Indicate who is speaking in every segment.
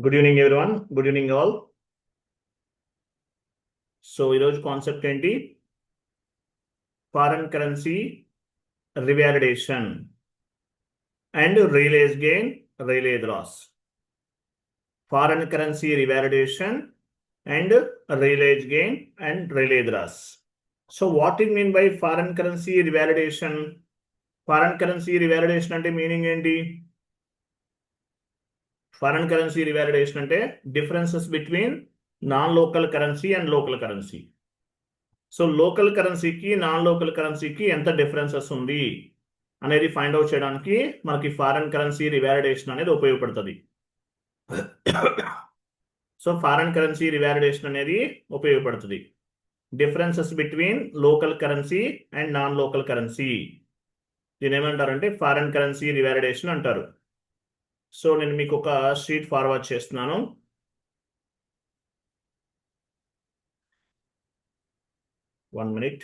Speaker 1: Good evening everyone. Good evening all. So ఈరోజు concept ఏంటి? Foreign currency revalidation and realise gain, realise loss. Foreign currency revalidation and realise gain and realise loss. So what it mean by foreign currency revalidation? Foreign currency revalidation అంటే meaning ఏంటి? Foreign currency revalidation అంటే differences between non local currency and local currency. So local కరెన్సీకి non local కరెన్సీకి ఎంత differences ఉంది అనేది find out చేయడానికి మనకి ఫారెన్ కరెన్సీ రివాలిడేషన్ అనేది ఉపయోగపడుతుంది. సో ఫారెన్ కరెన్సీ రివాలిడేషన్ అనేది ఉపయోగపడుతుంది differences between local currency and non local currency. దీని ఏమంటారంటే ఫారెన్ కరెన్సీ రివాలిడేషన్ అంటారు. సో నేను మీకు ఒక షీట్ ఫార్వర్డ్ చేస్తున్నాను. One minute.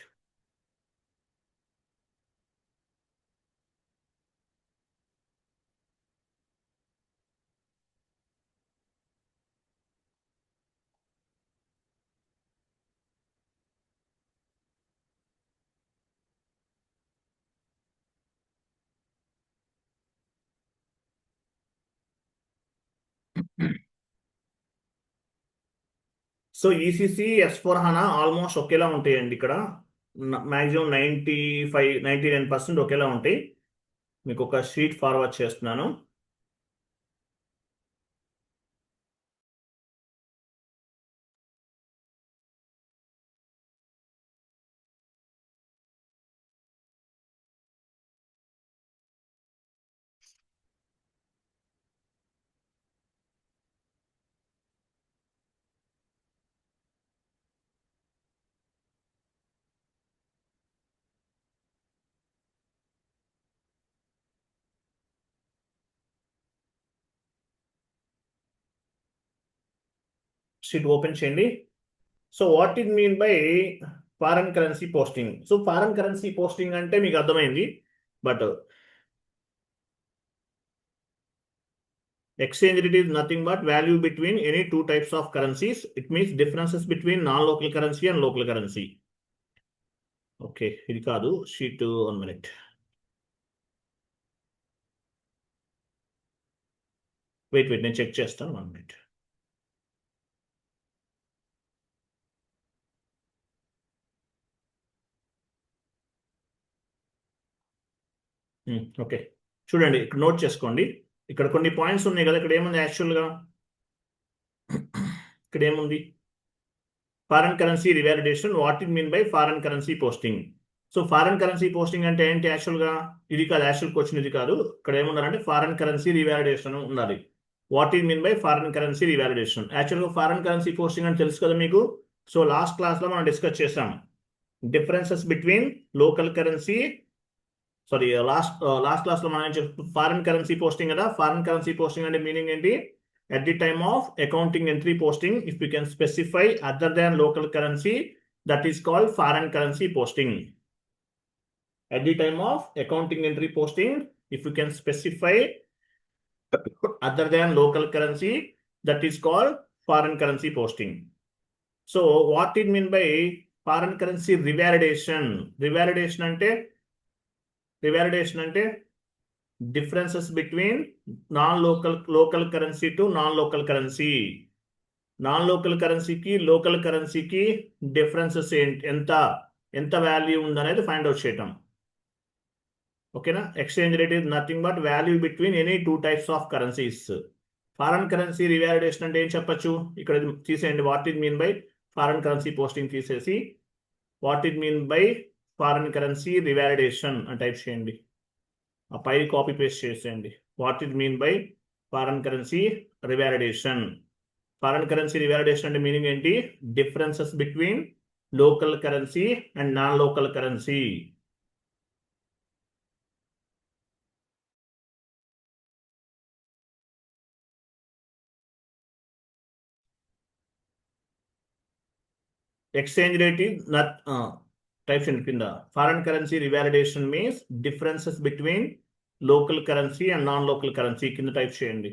Speaker 1: So ECC S/4HANA almost ఒకేలా ఉంటాయండి. ఇక్కడ మ్యాక్సిమం 99% ఒకేలా ఉంటాయి. మీకు ఒక షీట్ ఫార్వర్డ్ చేస్తున్నాను. షీట్ ఓపెన్ చేయండి. So what it mean by foreign currency posting? So foreign currency posting అంటే మీకు అర్థమైంది. But exchange rate is nothing but value between any two types of currencies. It means differences between non-local currency and local currency. Okay, ఇది కాదు sheet. 1 minute. Wait నేను check చేస్తాను. 1 minute. Okay, చూడండి ఇక్కడ note చేసుకోండి. ఇక్కడ కొన్ని పాయింట్స్ ఉన్నాయి కదా. ఇక్కడ ఏముంది యాక్చువల్గా? ఇక్కడ ఏముంది? Foreign currency revalidation. What it mean by foreign currency posting? So foreign currency posting అంటే ఏంటి యాక్చువల్గా? ఇది కాదు యాక్చువల్ క్వశ్చన్, ఇది కాదు. ఇక్కడ ఏమున్నారంటే ఫారెన్ కరెన్సీ రివాలిడేషన్ ఉండాలి. What is mean by foreign currency revalidation? యాక్చువల్గా ఫారెన్ కరెన్సీ పోస్టింగ్ అని తెలుసు కదా మీకు. సో లాస్ట్ క్లాస్లో మనం డిస్కస్ చేసాం differences between local currency. Sorry, last క్లాస్లో మనం ఫారెన్ కరెన్సీ పోస్టింగ్ కదా. ఫారెన్ కరెన్సీ పోస్టింగ్ అంటే మీనింగ్ ఏంటి? At the time of accounting entry posting, if we can specify other than local currency, that is called foreign currency posting. At the time of accounting entry posting, if we can specify other than local currency, that is called foreign currency posting. So what it mean by foreign currency revalidation? Revalidation ante differences between local currency to non-local currency. Non-local currency కి local currency కి differences ఎంత value ఉందనేది find out చేయటం. ఓకేనా? Exchange rate is nothing but value between any two types of currencies. Foreign currency revalidation అంటే ఏం చెప్పచ్చు? ఇక్కడ తీసేయండి. What it mean by foreign currency posting తీసేసి what it mean by foreign currency revalidation అని type చేయండి. ఆ పై కాపీ పేస్ట్ చేసేయండి. What it mean by foreign currency revalidation? Foreign currency revalidation అంటే మీనింగ్ ఏంటి? Differences between local currency and non local currency. Exchange rate is not type చేయండి కింద. Foreign currency revalidation means differences between local currency and non local currency కింద type చేయండి.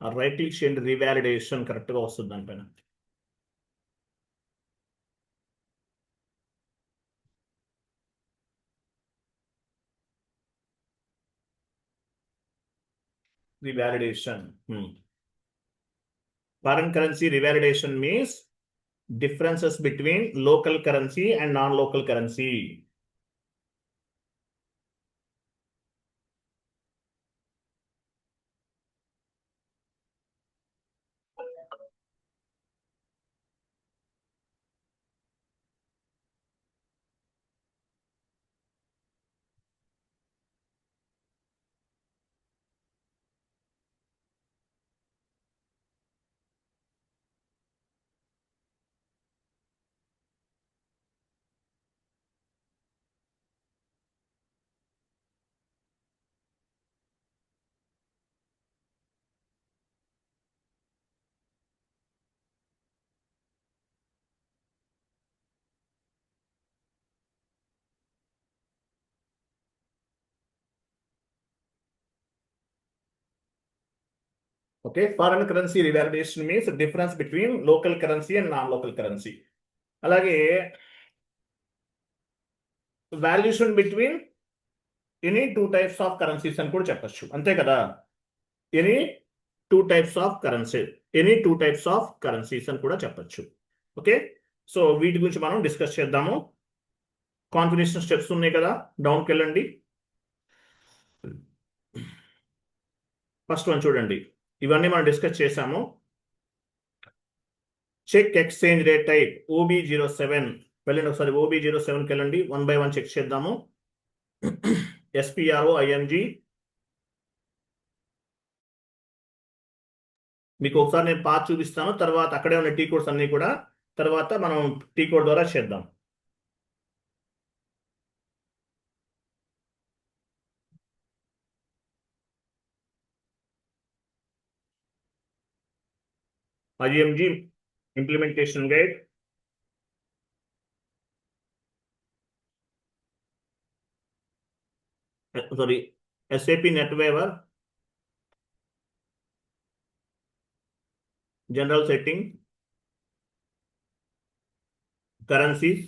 Speaker 1: Right click చేయండి, revalidation కరెక్ట్గా వస్తుంది దానిపైన. Revalidation. Foreign currency revalidation means differences between local currency and non-local currency. Okay, foreign currency revaluation means the difference between local currency and non-local currency. అలాగే valuation between any two types of currencies అని కూడా చెప్పచ్చు, అంతే కదా. Any two types of currencies అని కూడా చెప్పచ్చు. Okay, so వీటి గురించి మనం డిస్కస్ చేద్దాము. కాన్ఫిగరేషన్ స్టెప్స్ ఉన్నాయి కదా, డౌన్కి వెళ్ళండి. ఫస్ట్ వన్ చూడండి, ఇవన్నీ మనం డిస్కస్ చేసాము. Check exchange rate type OB07. వెళ్ళండి ఒకసారి OB07కి వెళ్ళండి, 1 by 1 చెక్ చేద్దాము. SPRO ING. మీకు ఒకసారి నేను పాత్ చూపిస్తాను, తర్వాత అక్కడే ఉన్న టీ కోడ్స్ అన్ని కూడా తర్వాత మనం టీ కోడ్ ద్వారా చేద్దాం. IMG implementation guide, sorry SAP NetWeaver, general setting, currencies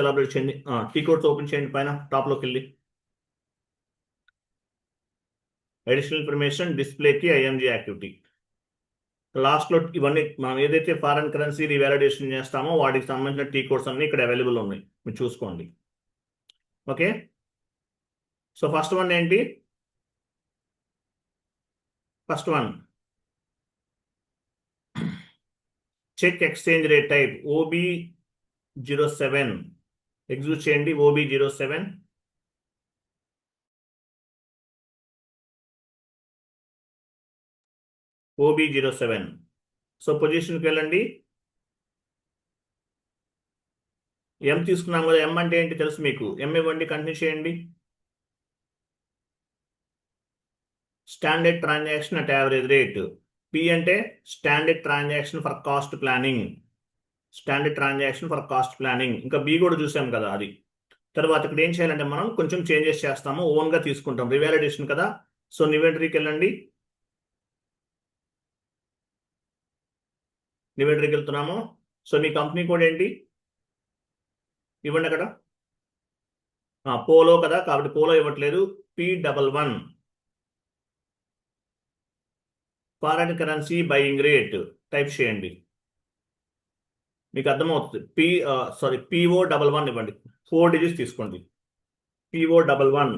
Speaker 1: elaborate చేయండి. టీ కోడ్స్ ఓపెన్ చేయండి, పైన టాప్లోకి వెళ్ళి అడిషనల్ ఇన్ఫర్మేషన్ డిస్ప్లేకి IMG యాక్టివిటీ. లాస్ట్లో ఇవన్నీ మనం ఏదైతే ఫారెన్ కరెన్సీ రివాలిడేషన్ చేస్తామో వాటికి సంబంధించిన టీ కోడ్స్ అన్ని ఇక్కడ అవైలబుల్ ఉన్నాయి, మీరు చూసుకోండి. ఓకే, సో ఫస్ట్ వన్ ఏంటి? First one check exchange rate type OB07. Execute చేయండి OB07. OB07. సో పొజిషన్కి వెళ్ళండి. M తీసుకున్నాం కదా, M అంటే ఏంటి తెలుసు మీకు? M ఇవ్వండి, కంటిన్యూ చేయండి. Standard transaction at average rate. P అంటే standard transaction for cost planning. ఇంకా B కూడా చూసాం కదా అది. తర్వాత ఇక్కడ ఏం చేయాలంటే మనం కొంచెం చేంజెస్ చేస్తాము, ఓన్గా తీసుకుంటాం, రివాలిడేషన్ కదా. సో నివెంటరీకి వెళ్ళండి, నివెంటరీకి వెళ్తున్నాము. సో మీ కంపెనీ కోడ్ ఏంటి ఇవ్వండి అక్కడ. పోలో కదా, కాబట్టి పోలో ఇవ్వట్లేదు, P11. Foreign currency buying rate type చేయండి, మీకు అర్థమవుతుంది. PO11 ఇవ్వండి, 4 digits తీసుకోండి. PO11.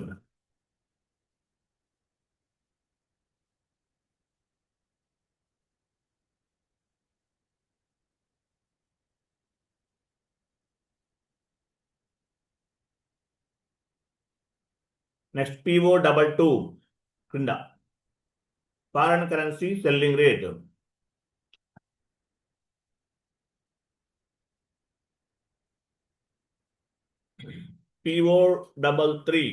Speaker 1: నెక్స్ట్ PO22 క్రింద foreign currency selling rate. PO33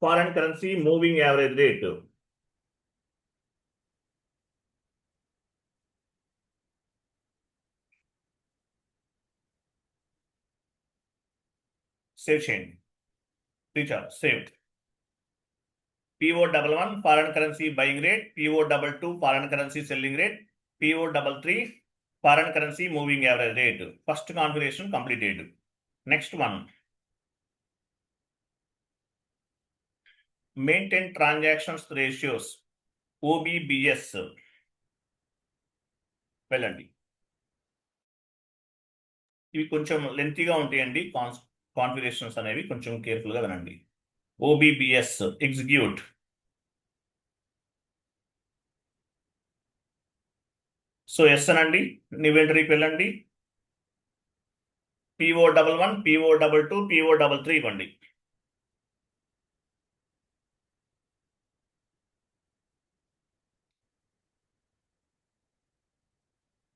Speaker 1: foreign currency moving average rate. Save చేయండి. Recharge save. PO11 foreign currency buying rate, PO22 foreign currency selling rate, PO33 foreign currency moving average rate. First configuration completed. Next one, maintain transactions ratios, OBBS. వెళ్ళండి. ఇవి కొంచెం లెంతీగా ఉంటాయండి. Configurations అనేవి కొంచెం కేర్ఫుల్గా వినండి. OBBS execute. So yes అనండి, ఇన్వెంటరీకి వెళ్ళండి. PO11, PO22, PO33 ఇవ్వండి.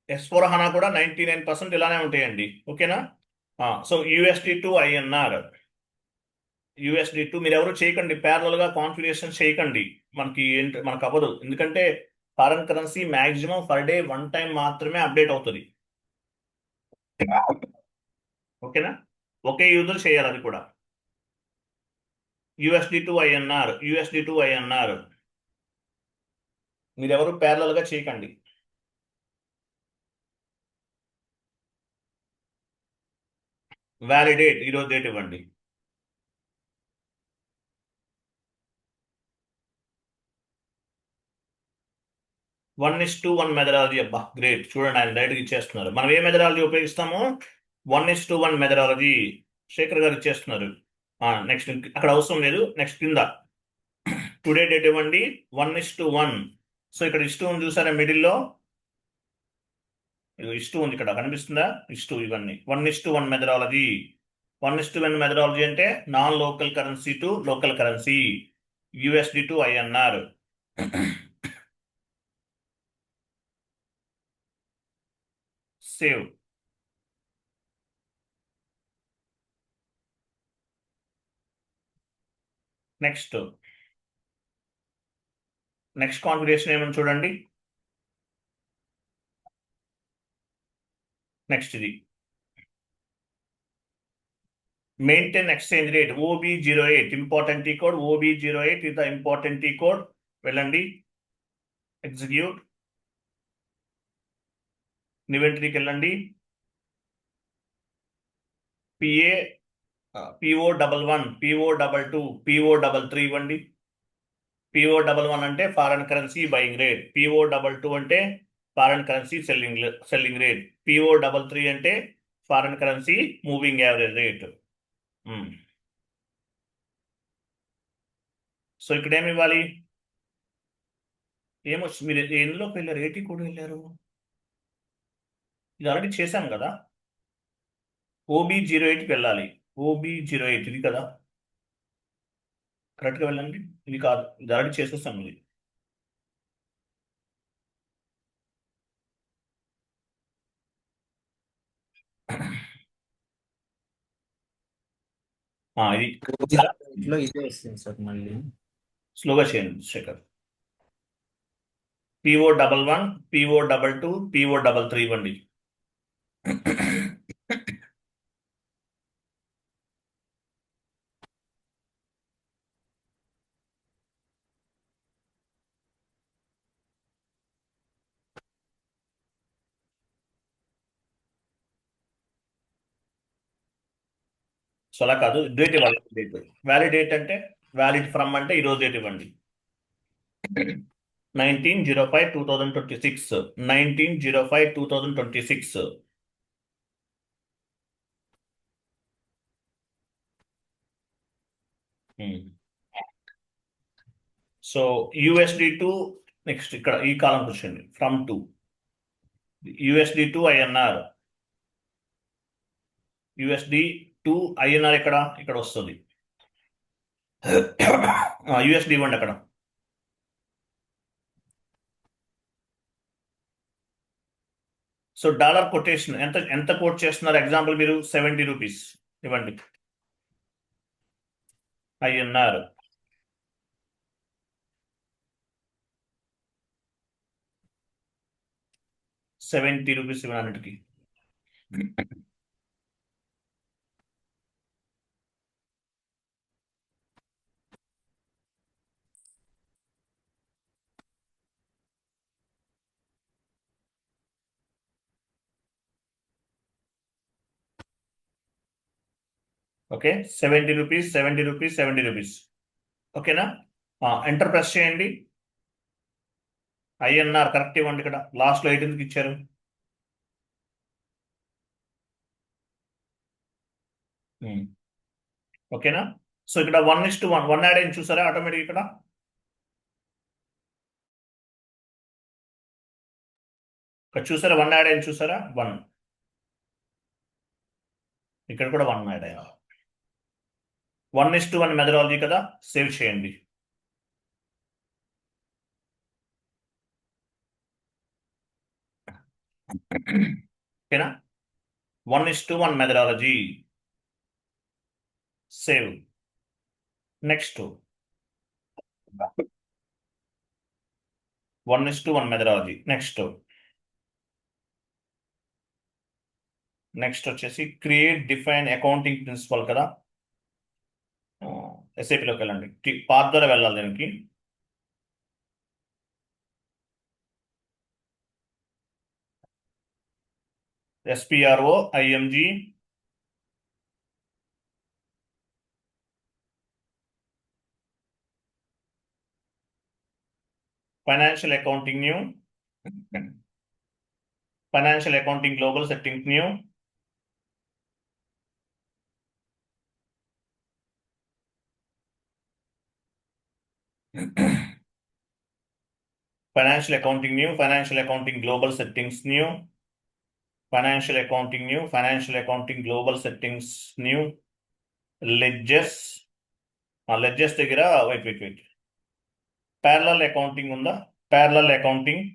Speaker 1: S/4HANA కూడా 99% ఇలానే ఉంటాయండి. ఓకేనా? సో USD2 INR, USD2 మీరు ఎవరు చేయకండి, ప్యారలల్ గా కాన్ఫిగరేషన్ చేయకండి. మనకు అవ్వదు, ఎందుకంటే foreign currency maximum per day 1 time మాత్రమే అప్డేట్ అవుతుంది. ఓకేనా? ఒకే యూజర్ చేయాలి అది కూడా. USD2 INR, USD2 INR మీరు ఎవరు ప్యారలల్ గా చేయకండి. వ్యాలిడేట్, ఈరోజు డేట్ ఇవ్వండి. One is to one methodology. అబ్బా గ్రేట్, చూడండి ఆయన డైరెక్ట్గా ఇచ్చేస్తున్నారు. మనం ఏ మెథడాలజీ ఉపయోగిస్తాము? 1:1 మెథడాలజీ శేఖర్ గారు ఇచ్చేస్తున్నారు. నెక్స్ట్ అక్కడ అవసరం లేదు, నెక్స్ట్ కింద టుడే డేట్ ఇవ్వండి. 1:1. సో ఇక్కడ ఇష్టూ ఉంది చూసారా, మిడిల్లో ఇష్టూ ఉంది, ఇక్కడ కనిపిస్తుందా ఇష్టూ? ఇవన్నీ 1:1 మెథడాలజీ. 1:1 మెథడాలజీ అంటే non local currency to local currency, USD2 INR. Save. Next configuration ఏమని చూడండి. నెక్స్ట్ ఇది maintain exchange rate, OB08 important T code. OB08 ఇది ద ఇంపార్టెంట్ టీ కోడ్. వెళ్ళండి, ఎగ్జిక్యూట్. ఇన్వెంటరీకి వెళ్ళండి. PO11, PO22, PO33 ఇవ్వండి. PO11 అంటే foreign currency buying rate, PO22 అంటే foreign currency selling rate, PO33 అంటే foreign currency moving average rate. So ఇక్కడ ఏమి ఇవ్వాలి? మీరు ఎందులోకి వెళ్ళారు? ఏటీ కూడా వెళ్ళారు. ఇది ఆల్రెడీ చేశాం కదా. OB08కి వెళ్ళాలి. OB08 ఇది కదా, కరెక్ట్గా వెళ్ళండి. ఇది కాదు, ఇది ఆల్రెడీ చేసేస్తాం. ఇది స్లోగా చేయండి శేఖర్. PO11, PO22, PO33 ఇవ్వండి. సో అలా కాదు, డేట్ ఇవ్వాలి. వ్యాలిడేట్ అంటే వ్యాలిడ్ ఫ్రమ్ అంటే ఈరోజు డేట్ ఇవ్వండి. 19/05/2026, 19/05/2026. సో USD2 నెక్స్ట్ ఇక్కడ ఈ కాలం కూర్చోండి, from to USD2 INR. USD2 INR ఇక్కడ వస్తుంది. USD ఇవ్వండి అక్కడ. సో డాలర్ కొటేషన్ ఎంత కోట్ చేస్తున్నారు? ఎగ్జాంపుల్ మీరు 70 రూపీస్ ఇవ్వండి. INR 70 రూపీస్ ఇవ్వడానికి. Okay, 70 rupees, 70 rupees, 70 rupees. ఓకేనా? ఎంటర్ ప్రెస్ చేయండి. ఐఎన్ఆర్ కరెక్ట్ ఇవ్వండి. ఇక్కడ లాస్ట్లో 8 ఎందుకు ఇచ్చారు? ఓకేనా? సో ఇక్కడ 1:1 1 యాడ్ అయింది చూసారా ఆటోమేటిక్ ఇక్కడ చూసారా 1 యాడ్ అయింది చూసారా 1. ఇక్కడ కూడా 1 యాడ్ అయ్యా. 1:1 మెథడాలజీ కదా, సేవ్ చేయండి. ఓకేనా? 1:1 methodology, save. Next 1:1 methodology. Next వచ్చేసి క్రియేట్ డిఫైన్ అకౌంటింగ్ ప్రిన్సిపల్ కదా. ఎస్ఏపిలోకి వెళ్ళండి, పాత్ ద్వారా వెళ్ళాలి దీనికి. SPRO IMG financial accounting new, financial accounting global settings new, financial accounting new, financial accounting global settings new, financial accounting new, financial accounting global settings new, ledgers. Ledgers దగ్గర wait parallel accounting ఉందా? Parallel accounting,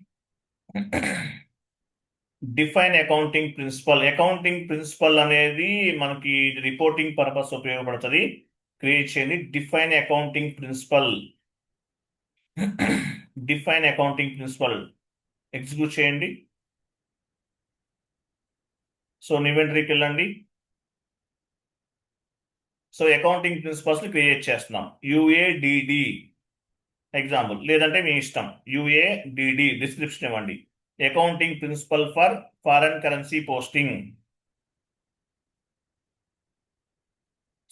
Speaker 1: define accounting principle. Accounting principle అనేది మనకి reporting purpose ఉపయోగపడుతుంది. Create చేయండి define accounting principle. Define accounting principle execute చేయండి. So ఇన్వెంటరీకి వెళ్ళండి. So accounting principles ని క్రియేట్ చేస్తున్నాం. UADD ఎగ్జాంపుల్, లేదంటే మీ ఇష్టం. UADD డిస్క్రిప్షన్ ఇవ్వండి. Accounting principle for foreign currency posting.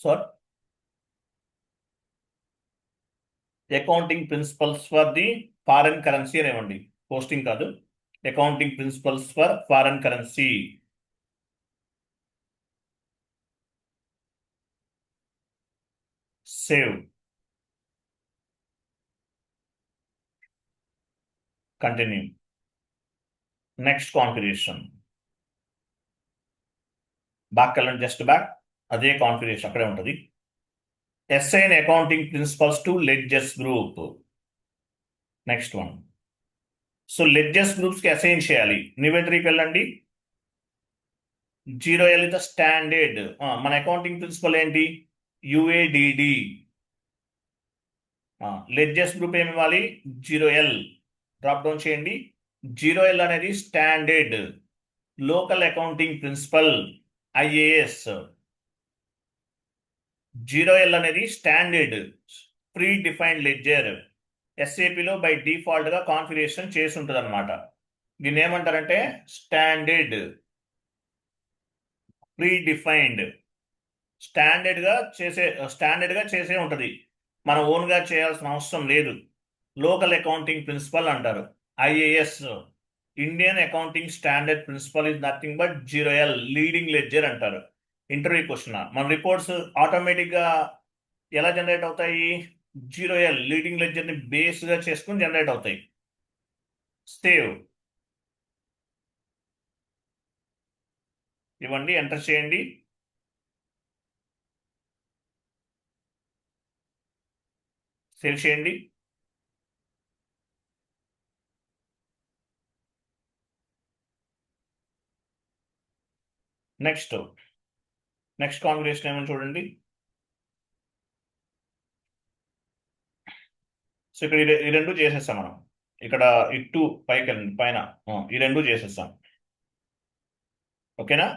Speaker 1: Sir, accounting principles for the foreign currency అని ఇవ్వండి, పోస్టింగ్ కాదు. Accounting principles for foreign currency, save, continue. Next configuration, back వెళ్ళండి, జస్ట్ బ్యాక్. అదే కాన్ఫిగరేషన్ అక్కడే ఉంటుంది. Assign accounting principles to ledgers group. Next one. So ledgers groups కి assign చేయాలి. ఇన్వెంటరీకి వెళ్ళండి. 0L is the standard. మన అకౌంటింగ్ ప్రిన్సిపల్ ఏంటి? UADD. లెడ్జర్స్ గ్రూప్ ఏమి ఇవ్వాలి? 0L. డ్రాప్ డౌన్ చేయండి. 0L అనేది standard. Local accounting principle IAS. 0L అనేది స్టాండర్డ్ ప్రీ డిఫైన్డ్ లెడ్జర్. SAPలో బై డిఫాల్ట్ గా కాన్ఫిగరేషన్ చేసి ఉంటుంది అనమాట. దీన్ని ఏమంటారంటే స్టాండర్డ్ ప్రీ డిఫైన్డ్. స్టాండర్డ్ గా చేసే ఉంటుంది, మనం ఓన్ గా చేయాల్సిన అవసరం లేదు. లోకల్ అకౌంటింగ్ ప్రిన్సిపల్ అంటారు. IAS, Indian accounting standard principle is nothing but 0L, leading ledger అంటారు. Interview question. మన రిపోర్ట్స్ ఆటోమేటిక్ గా ఎలా జనరేట్ అవుతాయి? 0L, లీడింగ్ లెడ్జర్ ని బేస్ గా చేసుకుని జనరేట్ అవుతాయి. సేవ్ ఇవ్వండి, ఎంటర్ చేయండి. సేవ్ చేయండి. నెక్స్ట్ కాన్ఫిగరేషన్ ఏమని చూడండి. సో ఇక్కడ ఈ రెండు చేసేస్తాం మనం. ఇక్కడ ఇటు పైకి పైన ఈ రెండు చేసేస్తాం. ఓకేనా?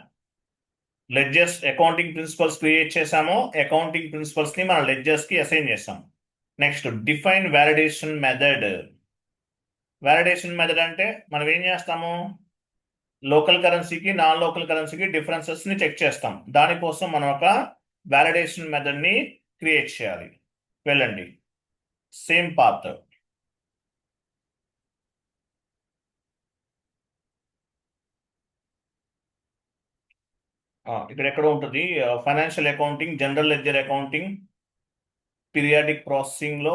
Speaker 1: లెడ్జర్స్ అకౌంటింగ్ ప్రిన్సిపల్స్ క్రియేట్ చేసాము. అకౌంటింగ్ ప్రిన్సిపల్స్ ని మన లెడ్జర్స్ కి అసైన్ చేస్తాం. Next define validation method. Validation method అంటే మనం ఏం చేస్తాము? లోకల్ కరెన్సీకి నాన్ లోకల్ కరెన్సీకి డిఫరెన్సెస్ ని చెక్ చేస్తాం. దానికోసం మనం ఒక వ్యాలిడేషన్ మెథడ్ని క్రియేట్ చేయాలి. వెళ్ళండి, సేమ్ పాత్. ఇక్కడ ఎక్కడ ఉంటుంది? Financial accounting, general ledger accounting, periodic ప్రాసెసింగ్లో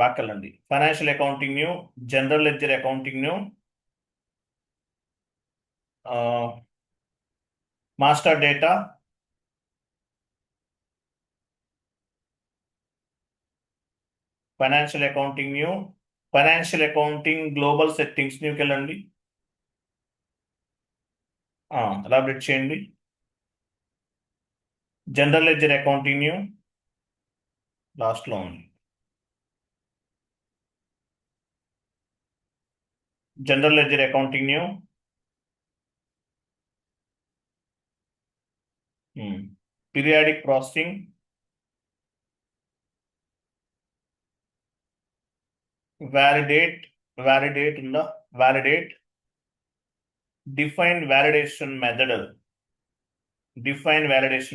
Speaker 1: బ్యాక్ వెళ్ళండి. Financial accounting new, general ledger accounting new, master data, financial accounting new, financial accounting global settings న్యూకి వెళ్ళండి. ఎలాబరేట్ చేయండి. జనరల్ లెడ్జర్ అకౌంటింగ్ న్యూ లాస్ట్లో ఉంది. General ledger accounting new, periodic processing, validate ఉందా? Validate, define validation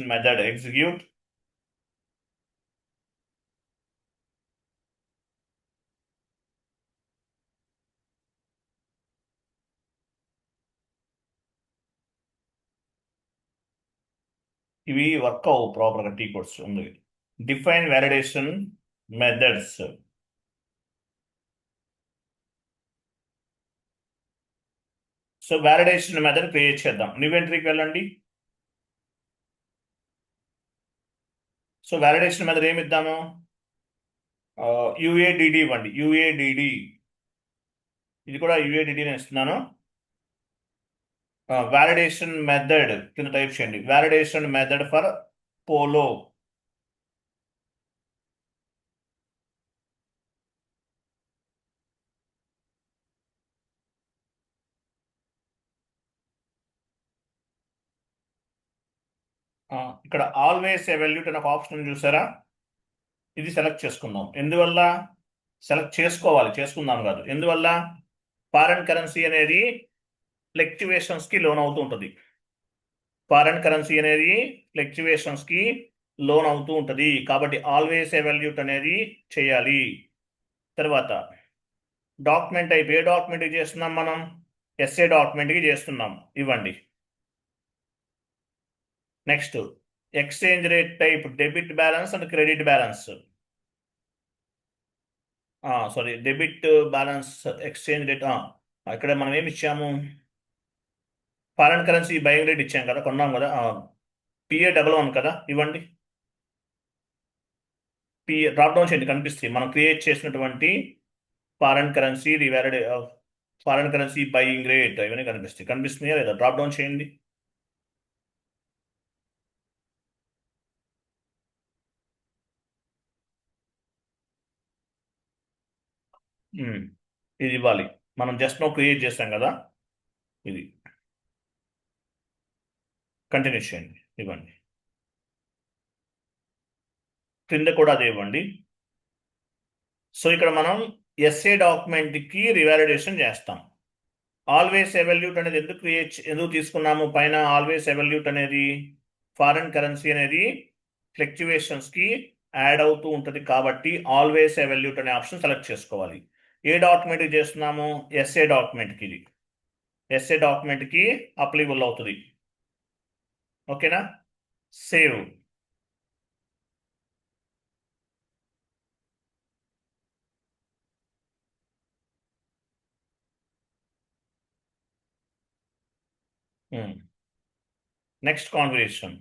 Speaker 1: method, execute, ఇవి work అవ్వు ప్రాపర్గా. T codes ఉంది. Define validation methods. So validation method create చేద్దాం. న్యూ ఎంట్రీకి వెళ్ళండి. సో వ్యాలిడేషన్ మెథడ్ ఏమి ఇద్దాము? UADD ఇవ్వండి. UADD, ఇది కూడా UADD ఇస్తున్నాను. వ్యాలిడేషన్ మెథడ్ కింద టైప్ చేయండి. Validation method for polo. ఇక్కడ ఆల్వేస్ ఎవాల్యూట్ అనే ఒక ఆప్షన్ చూసారా? ఇది సెలెక్ట్ చేసుకుందాం. ఎందువల్ల సెలెక్ట్ చేసుకుందాం కాదు. ఎందువల్ల? ఫారెన్ కరెన్సీ అనేది ఫ్లక్చువేషన్స్కి లోన్ అవుతూ ఉంటుంది. ఫారెన్ కరెన్సీ అనేది ఫ్లక్చువేషన్స్కి లోన్ అవుతూ ఉంటుంది. కాబట్టి ఆల్వేస్ ఎవాల్యూట్ అనేది చేయాలి. తర్వాత డాక్యుమెంట్ టైప్, ఏ డాక్యుమెంట్కి చేస్తున్నాం మనం? ఎస్ఏ డాక్యుమెంట్కి చేస్తున్నాం. ఇవ్వండి. Next exchange rate type, debit balance and credit balance. Sorry, debit balance, exchange rate. ఇక్కడ మనం ఏమి ఇచ్చాము? ఫారెన్ కరెన్సీ బయింగ్ రేట్ ఇచ్చాం కదా, కొన్నాం కదా. PA11 కదా, ఇవ్వండి. డ్రాప్ డౌన్ చేయండి, కనిపిస్తుంది. మనం క్రియేట్ చేసినటువంటి ఫారెన్ కరెన్సీ బయింగ్ రేట్ ఇవన్నీ కనిపిస్తున్నాయా లేదా? డ్రాప్ డౌన్ చేయండి. ఇది ఇవ్వాలి. మనం జస్ట్ నో క్రియేట్ చేస్తాం కదా, ఇది కంటిన్యూ చేయండి. ఇవ్వండి. క్రింద కూడా అదే ఇవ్వండి. సో ఇక్కడ మనం ఎస్ఏ డాక్యుమెంట్కి రివాలిడేషన్ చేస్తాం. ఆల్వేస్ ఎవాల్యూట్ అనేది ఎందుకు తీసుకున్నాము? పైన ఆల్వేస్ ఎవాల్యూట్ అనేది ఫారెన్ కరెన్సీ అనేది ఫ్లక్చువేషన్స్కి యాడ్ అవుతూ ఉంటుంది. కాబట్టి ఆల్వేస్ ఎవాల్యూట్ అనే ఆప్షన్ సెలెక్ట్ చేసుకోవాలి. ఏ డాక్యుమెంట్కి చేస్తున్నాము? ఎస్ఏ డాక్యుమెంట్కి. ఇది ఎస్ఏ డాక్యుమెంట్కి అప్లికబుల్ అవుతుంది. ఓకేనా? Save. Next configuration,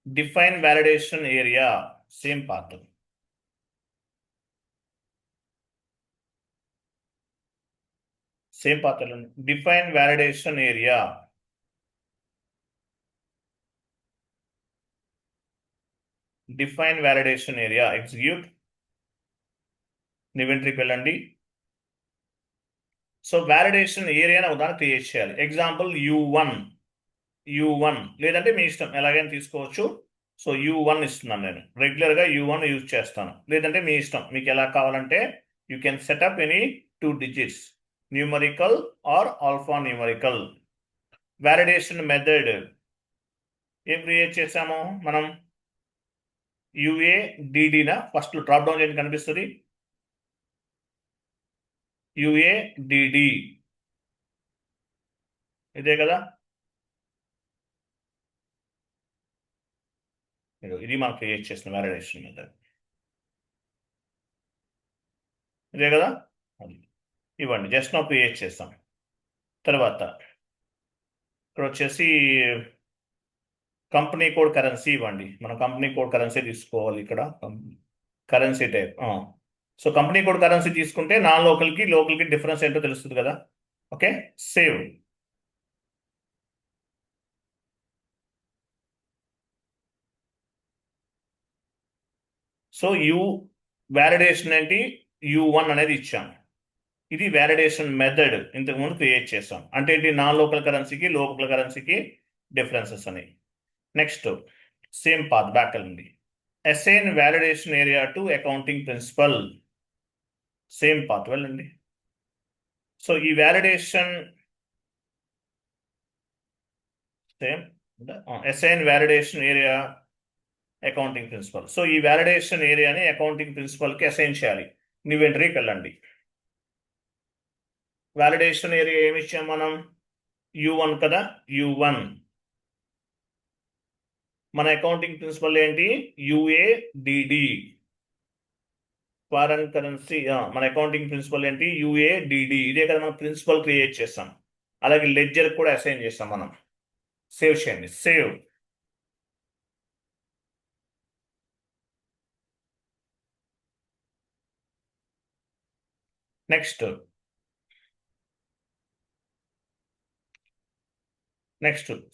Speaker 1: define validation area, same path. Define validation area. Execute. New ఎంట్రీకి వెళ్ళండి. సో వ్యాలిడేషన్ ఏరియాని ఉదాహరణ క్రియేట్ చేయాలి. ఎగ్జాంపుల్ U1 లేదంటే మీ ఇష్టం, ఎలాగైనా తీసుకోవచ్చు. సో U1 ఇస్తున్నాను నేను. రెగ్యులర్గా U1 యూజ్ చేస్తాను. లేదంటే మీ ఇష్టం, మీకు ఎలా కావాలంటే you can set up any 2 digits, numerical or alpha numerical. Validation method ఏం క్రియేట్ చేసాము మనం? యుఏడిడినా ఫస్ట్ డ్రాప్ డౌన్ చేయండి, కనిపిస్తుంది యుఏడిడి, ఇదే కదా. ఇది మనం క్రియేట్ చేసిన వ్యాలిడేషన్ మెథడ్, ఇదే కదా. అది ఇవ్వండి, జస్ట్ నో క్రియేట్ చేస్తాం. తర్వాత ఇక్కడ వచ్చేసి కంపెనీ కోడ్ కరెన్సీ ఇవ్వండి. మనం కంపెనీ కోడ్ కరెన్సీ తీసుకోవాలి ఇక్కడ, currency type. So company code currency తీసుకుంటే నాన్ లోకల్కి లోకల్కి డిఫరెన్స్ ఏంటో తెలుస్తుంది కదా. Okay, save. సో వ్యాలిడేషన్ ఏంటి, U1 అనేది ఇచ్చాం. ఇది వ్యాలిడేషన్ మెథడ్ ఇంతకుముందు క్రియేట్ చేసాం. అంటే ఏంటి, నాన్ లోకల్ కరెన్సీకి లోకల్ కరెన్సీకి డిఫరెన్సెస్ అని. నెక్స్ట్ సేమ్ పాత్ బ్యాక్ వెళ్ళండి. Assign validation area to accounting principle, same path వెళ్ళండి. సో ఈ validation same, assign validation area accounting principle. So ఈ వ్యాలిడేషన్ ఏరియాని అకౌంటింగ్ ప్రిన్సిపల్కి అసైన్ చేయాలి. ఇన్వెంటరీకి వెళ్ళండి. వ్యాలిడేషన్ ఏరియా ఏమి ఇచ్చాం మనం? U1 కదా, U1. మన అకౌంటింగ్ ప్రిన్సిపల్ ఏంటి? యుఏడిడి, ఫారెన్ కరెన్సీ. మన అకౌంటింగ్ ప్రిన్సిపల్ ఏంటి? యుఏడిడి. ఇదే కదా మనం ప్రిన్సిపల్ క్రియేట్ చేస్తాం. అలాగే లెడ్జర్ కూడా అసైన్ చేస్తాం మనం. సేవ్ చేయండి, save. Next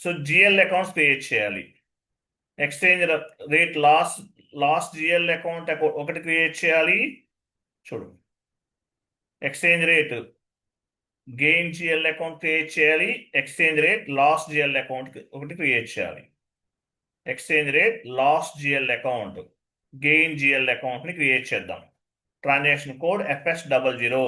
Speaker 1: so GL accounts create చేయాలి. Exchange rate lost GL account ఒకటి క్రియేట్ చేయాలి. చూడు, exchange rate gain GL account create చేయాలి. Exchange rate lost GL account ఒకటి క్రియేట్ చేయాలి. Exchange rate lost GL account, gain GL account ని create చేద్దాం. Transaction code FS00.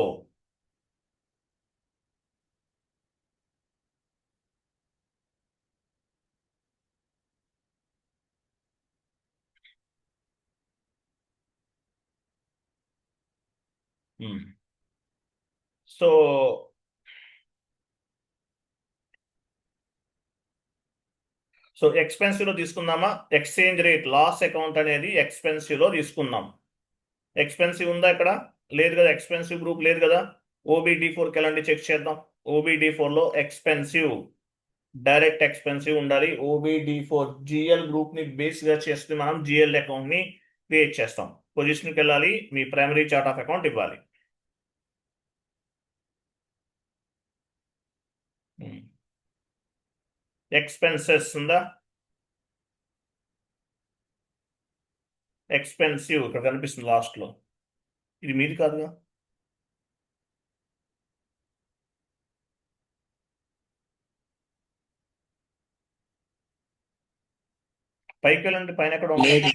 Speaker 1: So expensive లో తీసుకుందామా? ఎక్స్చేంజ్ రేట్ లాస్ అకౌంట్ అనేది ఎక్స్పెన్సివ్ లో తీసుకుందాం. ఎక్స్పెన్సివ్ ఉందా ఇక్కడ? లేదు కదా, ఎక్స్పెన్సివ్ గ్రూప్ లేదు కదా. OBD4కి వెళ్ళండి, చెక్ చేద్దాం. OBD4 లో ఎక్స్పెన్సివ్, డైరెక్ట్ ఎక్స్పెన్సివ్ ఉండాలి. OBD4 GL గ్రూప్ ని బేస్ గా చేస్తే మనం GL అకౌంట్ ని క్రియేట్ చేస్తాం. పొజిషన్కి వెళ్ళాలి, మీ ప్రైమరీ చార్ట్ ఆఫ్ అకౌంట్ ఇవ్వాలి. ఎక్స్పెన్సెస్ ఉందా? ఎక్స్పెన్సివ్ ఇక్కడ కనిపిస్తుంది లాస్ట్ లో. ఇది మీది కాదుగా. పైకి వెళ్ళండి, పైన ఎక్కడ ఉంటుంది?
Speaker 2: లేదు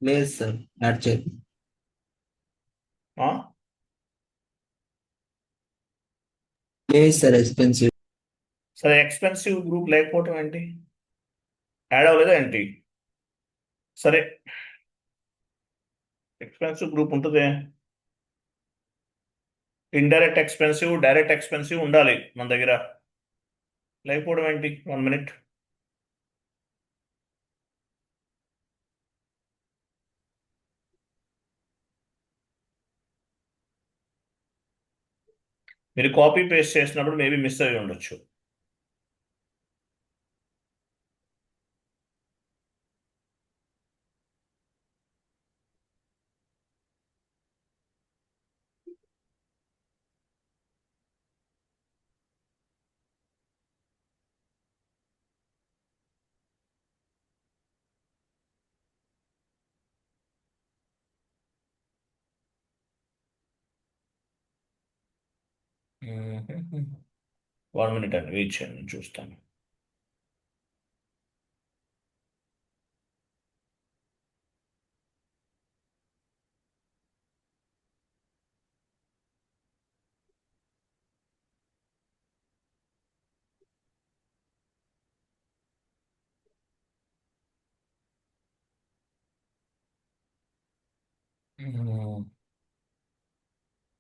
Speaker 2: లేదు సార్, యాడ్ చేయండి.
Speaker 1: ఆ?
Speaker 2: లేదు సార్, ఎక్స్పెన్సివ్.
Speaker 1: సరే, ఎక్స్పెన్సివ్ గ్రూప్ లేకపోవటం ఏంటి? యాడ్ అవ్వలేదా ఏంటి? సరే, ఎక్స్పెన్సివ్ గ్రూప్ ఉంటుంది. ఇండైరెక్ట్ ఎక్స్పెన్సివ్, డైరెక్ట్ ఎక్స్పెన్సివ్ ఉండాలి మన దగ్గర. లేకపోవడం ఏంటి? 1 మినిట్. మీరు కాపీ పేస్ట్ చేసినప్పుడు మేబీ మిస్ అయ్యి ఉండొచ్చు. మ్మ్. 1 మినిట్ అండి, వెయిట్ చేయండి, చూస్తాను.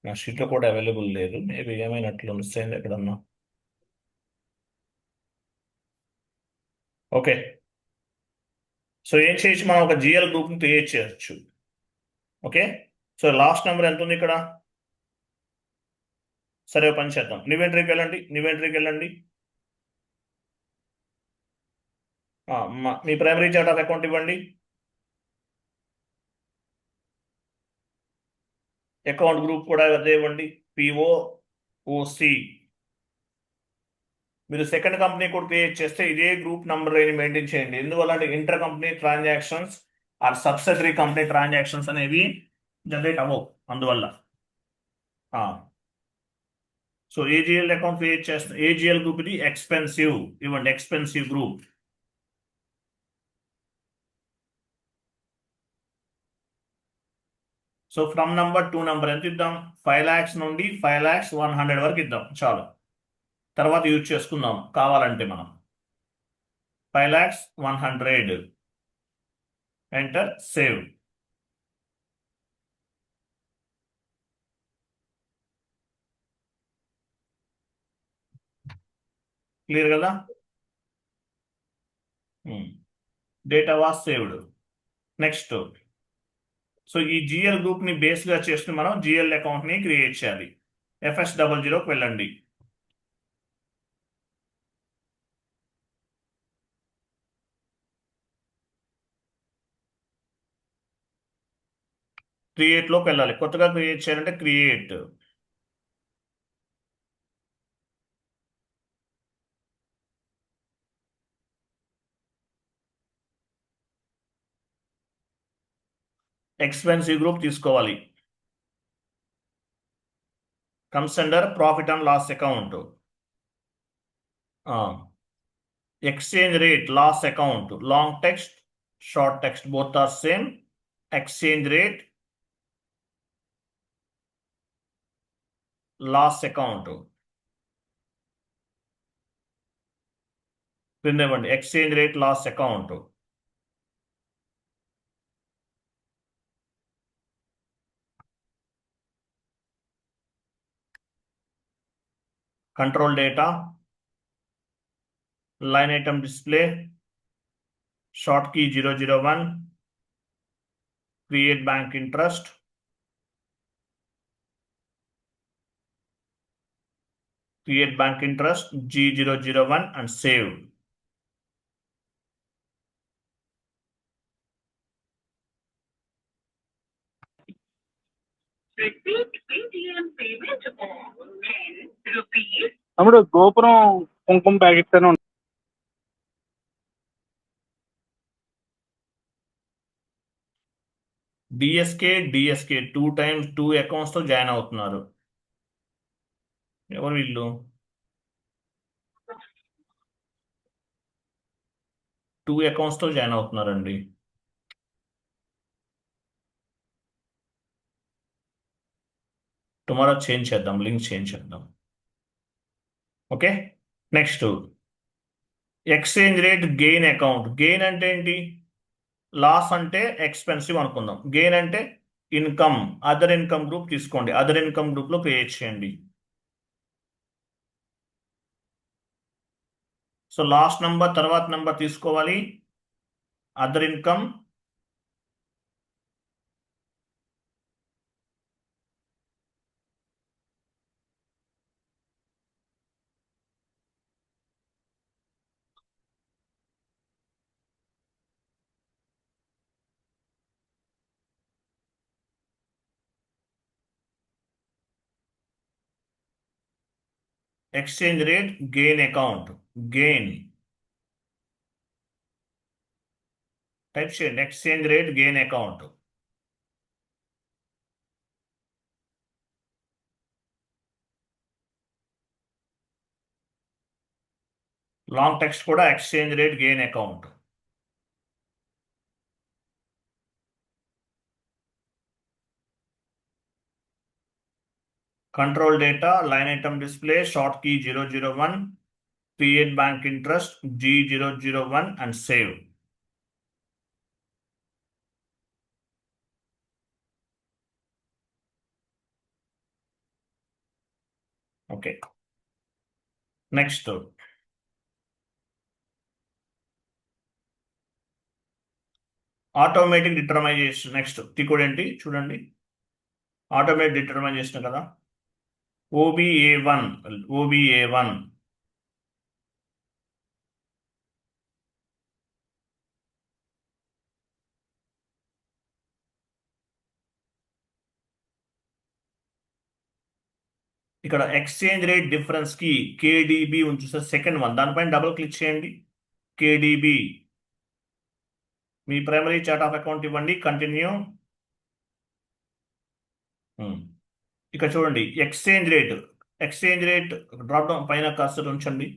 Speaker 1: నా షీట్లో కూడా అవైలబుల్ లేదు, మేబీ ఏమైనట్లు మిస్ అయింది ఎక్కడన్నా. ఓకే, సో ఏం చేయొచ్చు, మనం ఒక జిఎల్ గ్రూప్ని క్రియేట్ చేయొచ్చు. ఓకే, సో లాస్ట్ నెంబర్ ఎంత ఉంది ఇక్కడ? సరే ఒక పని చేద్దాం, న్యూ ఎంట్రీకి వెళ్ళండి, న్యూ ఎంట్రీకి వెళ్ళండి. మీ ప్రైమరీ చార్ట్ ఆఫ్ అకౌంట్ ఇవ్వండి. అకౌంట్ గ్రూప్ కూడా అదే ఇవ్వండి, పిఓఓసి. మీరు సెకండ్ కంపెనీ కూడా క్రియేట్ చేస్తే ఇదే గ్రూప్ నంబర్ మెయింటైన్ చేయండి. ఎందువల్ల అంటే inter company transactions or subsidiary company transactions అనేవి జనరేట్ అవ్వవు అందువల్ల. సో ఏజిఎల్ అకౌంట్ క్రియేట్ చేస్తే ఏజిఎల్ గ్రూప్ ఇది ఎక్స్పెన్సివ్ ఇవ్వండి, expensive group. So from number to number ఎంత ఇద్దాం? 5 lakhs నుండి 5,100,000 వరకు ఇద్దాం చాలు. తర్వాత యూజ్ చేసుకుందాం కావాలంటే మనం. 5,100,000 ఎంటర్, సేవ్. క్లియర్ కదా? Data was saved. Next, so ఈ జిఎల్ గ్రూప్ ని బేస్ గా చేసుకుని మనం జిఎల్ అకౌంట్ ని క్రియేట్ చేయాలి. FS00కి వెళ్ళండి. క్రియేట్ లోకి వెళ్ళాలి. కొత్తగా క్రియేట్ చేయాలంటే క్రియేట్. ఎక్స్పెన్సివ్ గ్రూప్ తీసుకోవాలి. Comes under profit and loss account. Exchange rate loss account, long text short text both are same. Exchange rate loss account క్రింద ఇవ్వండి, exchange rate loss account. Control data, line item display, short key 001, create bank interest, create bank interest G001 and save.
Speaker 3: Repeat Paytm payment of 10 rupees.
Speaker 4: తమ్ముడు గోపురం కుంకుమ packets అని ఉంటాయి.
Speaker 1: DSK 2 times 2 accounts తో join అవుతున్నారు. ఎవరు వీళ్ళు? 2 accounts తో జాయిన్ అవుతున్నారండి. టుమారో చేంజ్ చేద్దాం, లింక్ చేంజ్ చేద్దాం. Okay, next exchange rate gain account. Gain అంటే ఏంటి? లాస్ అంటే ఎక్స్పెన్సివ్ అనుకుందాం, గెయిన్ అంటే ఇన్కమ్. అదర్ ఇన్కమ్ గ్రూప్ తీసుకోండి, అదర్ ఇన్కమ్ గ్రూప్ లో క్రియేట్ చేయండి. సో లాస్ట్ నంబర్ తర్వాత నంబర్ తీసుకోవాలి. Other income, exchange rate gain account, gain type చేయండి, exchange rate gain account. Long text కూడా exchange rate gain account. Control data, line item display, short key 001, create bank interest G001 and save. Okay, next automatic determination. Next T code ఏంటి చూడండి, automatic డిటర్మైజేషన్ కదా. OBA1 ఇక్కడ exchange rate difference కి కేడిబి ఉంది చూసారు, second one, దానిపైన double click చేయండి. కేడిబి మీ primary chart of account ఇవ్వండి, కంటిన్యూ. ఇక్కడ చూడండి ఎక్స్చేంజ్ రేట్ డ్రాప్ డౌన్ పైన కర్సర్ ఉంచండి.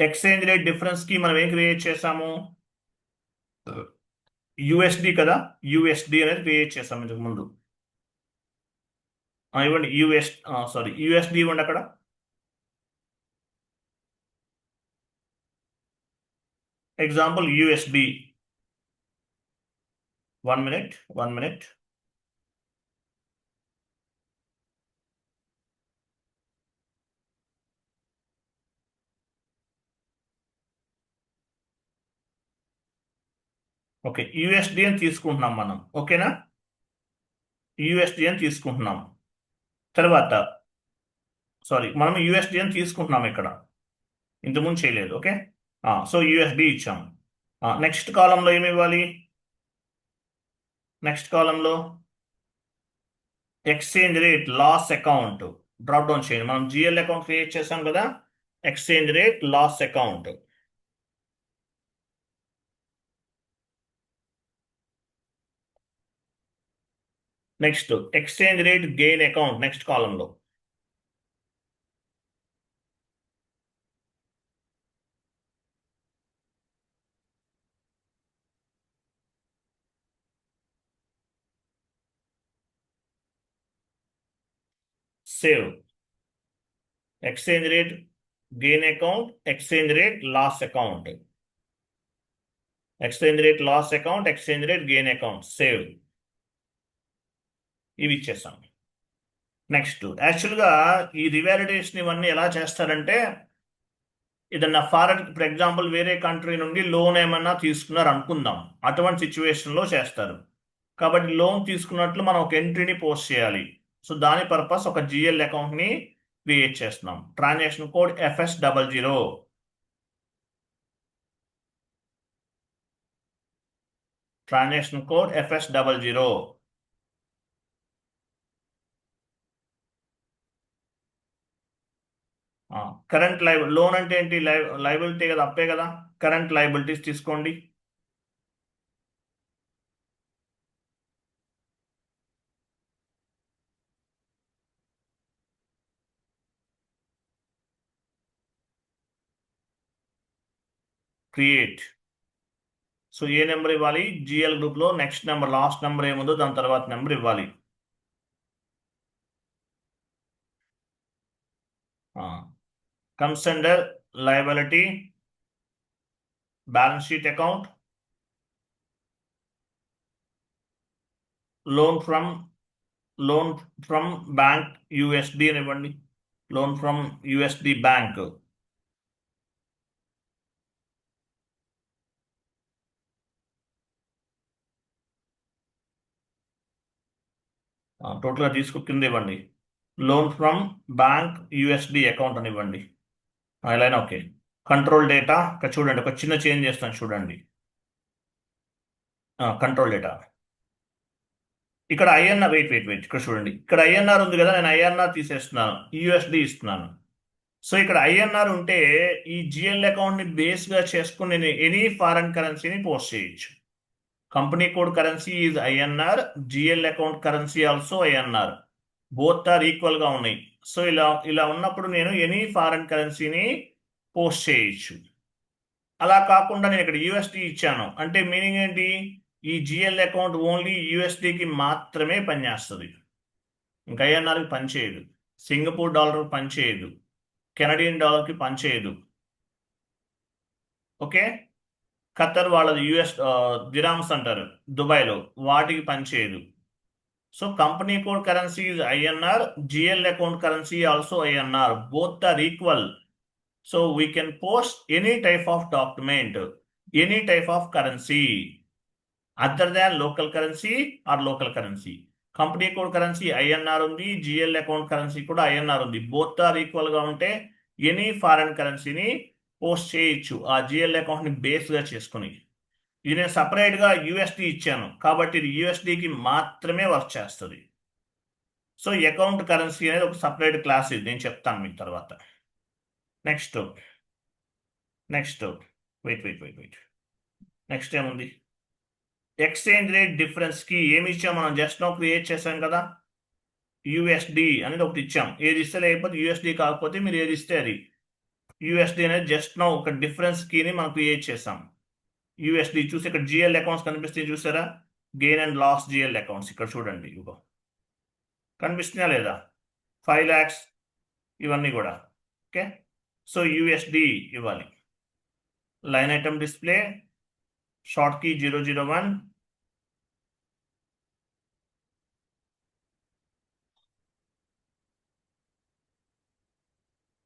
Speaker 1: ఎక్స్చేంజ్ రేట్ డిఫరెన్స్ కి మనం ఏం క్రియేట్ చేసాము, యుఎస్డి కదా, యుఎస్డి అనేది క్రియేట్ చేసాము ఇంతకు ముందు. ఇవ్వండి యుఎస్డి ఇవ్వండి అక్కడ. Example USD. 1 minute. Okay, USD అని తీసుకుంటున్నాం మనం, ఓకేనా. యుఎస్డి అని తీసుకుంటున్నాం. తర్వాత మనం యుఎస్డి అని తీసుకుంటున్నాం ఇక్కడ, ఇంతకుముందు చేయలేదు. ఓకే, సో యుఎస్డి ఇచ్చాం. నెక్స్ట్ కాలంలో ఏమి ఇవ్వాలి, నెక్స్ట్ కాలంలో exchange rate loss account drop down చేయండి. మనం జిఎల్ అకౌంట్ క్రియేట్ చేసాం కదా, exchange rate loss account. Next exchange rate gain account next కాలంలో. Save exchange rate gain account, exchange rate loss account, exchange rate loss account, exchange rate gain account, save. ఇవి ఇచ్చేసాం. Next యాక్చువల్గా ఈ రివాలిడేషన్ ఇవన్నీ ఎలా చేస్తారంటే, ఏదన్నా ఫారెన్, ఫర్ ఎగ్జాంపుల్ వేరే కంట్రీ నుండి లోన్ ఏమన్నా తీసుకున్నారు అనుకుందాం, అటువంటి సిచ్యువేషన్లో చేస్తారు. కాబట్టి లోన్ తీసుకున్నట్లు మనం ఒక ఎంట్రీని పోస్ట్ చేయాలి. సో దాని పర్పస్ ఒక జిఎల్ అకౌంట్ని క్రియేట్ చేస్తున్నాం. Transaction code FS00. Transaction code FS00. Current loan అంటే ఏంటి, లైబిలిటీ కదా, అప్పే కదా. కరెంట్ లైబిలిటీస్ తీసుకోండి. క్రియేట్. సో ఏ నెంబర్ ఇవ్వాలి, జిఎల్ గ్రూప్లో నెక్స్ట్ నెంబర్, లాస్ట్ నెంబర్ ఏముందో దాని తర్వాత నెంబర్ ఇవ్వాలి. Comes under liability balance sheet account, loan from bank USD అని ఇవ్వండి. Loan from USD bank. టోటల్గా కింద ఇవ్వండి. Loan from bank USD account అని ఇవ్వండి. ఇలా ఓకే. కంట్రోల్ డేటా ఇక్కడ చూడండి, ఒక చిన్న చేంజ్ చేస్తాను చూడండి. కంట్రోల్ డేటా ఇక్కడ ఐఎన్ఆర్, వెయిట్ ఇక్కడ చూడండి, ఇక్కడ ఐఎన్ఆర్ ఉంది కదా, నేను ఐఎన్ఆర్ తీసేస్తున్నాను, యుఎస్డి ఇస్తున్నాను. సో ఇక్కడ ఐఎన్ఆర్ ఉంటే ఈ జిఎల్ అకౌంట్ని బేస్గా చేసుకుని నేను ఎనీ ఫారెన్ కరెన్సీని పోస్ట్ చేయొచ్చు. Company code currency is INR, GL account currency also INR, both are ఈక్వల్గా ఉన్నాయి. సో ఇలా ఉన్నప్పుడు నేను ఎనీ ఫారెన్ కరెన్సీని పోస్ట్ చేయొచ్చు. అలా కాకుండా నేను ఇక్కడ యూఎస్డి ఇచ్చాను అంటే మీనింగ్ ఏంటి, ఈ జిఎల్ అకౌంట్ ఓన్లీ యూఎస్డికి మాత్రమే పనిచేస్తుంది, ఇంకా ఐఎన్ఆర్కి పనిచేయదు, సింగపూర్ డాలర్కి పనిచేయదు, కెనడియన్ డాలర్కి పనిచేయదు. ఓకే, ఖతర్ వాళ్ళది దిరామ్స్ అంటారు దుబాయ్లో, వాటికి పనిచేయదు. So company code currency is INR, GL account currency also INR. Both are equal. So we can post any type of document, any type of currency other than local currency or local currency. Company code currency INR ఉంది, GL account currency కూడా INR ఉంది. Both are equal గా ఉంటే any foreign కరెన్సీని post చేయొచ్చు ఆ GL అకౌంట్ని బేస్గా చేసుకుని. ఇది నేను సపరేట్గా USD ఇచ్చాను కాబట్టి ఇది USDకి మాత్రమే వర్క్ చేస్తుంది. సో అకౌంట్ కరెన్సీ అనేది ఒక సపరేట్ క్లాస్, ఇది నేను చెప్తాను మీకు తర్వాత. నెక్స్ట్ వెయిట్ నెక్స్ట్ ఏముంది? ఎక్స్చేంజ్ రేట్ డిఫరెన్స్కి ఏమి ఇచ్చాం మనం? జస్ట్ నో క్రియేట్ చేసాం కదా, USD అనేది ఒకటి ఇచ్చాం. ఏది ఇస్తే లేకపోతే USD కాకపోతే మీరు ఏది ఇస్తే అది. USD అనేది జస్ట్ నో ఒక డిఫరెన్స్ కీని మనం క్రియేట్ చేసాం. USD చూసి ఇక్కడ GL అకౌంట్స్ కనిపిస్తాయి చూసారా, gain and loss GL accounts ఇక్కడ చూడండి, ఇగో కనిపిస్తున్నాయా లేదా? 5 lakhs ఇవన్నీ కూడా. ఓకే, సో USD ఇవ్వాలి. Line item display short key 001,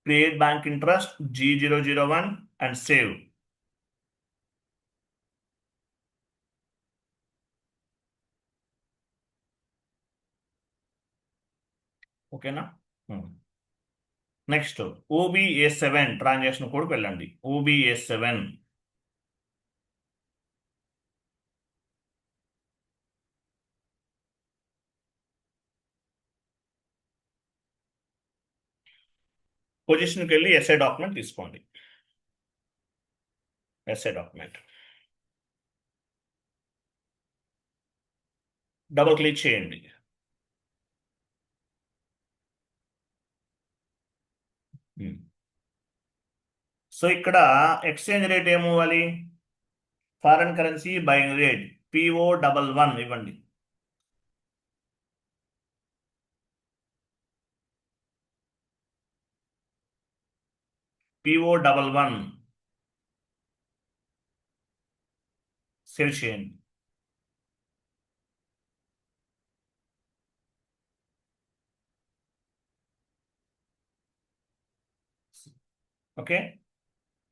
Speaker 1: create bank interest G001 and save. ఓకేనా? నెక్స్ట్ OBA7 ట్రాన్సాక్షన్ కోడ్కి వెళ్ళండి. OBA7 పొజిషన్కి వెళ్ళి ఎస్ఐ డాక్యుమెంట్ తీసుకోండి. ఎస్ఐ డాక్యుమెంట్ డబుల్ క్లిక్ చేయండి. సో ఇక్కడ ఎక్స్చేంజ్ రేట్ ఏమివ్వాలి? Foreign currency buying rate PO11 ఇవ్వండి. PO11 సేవ్ చేయండి. ఓకే,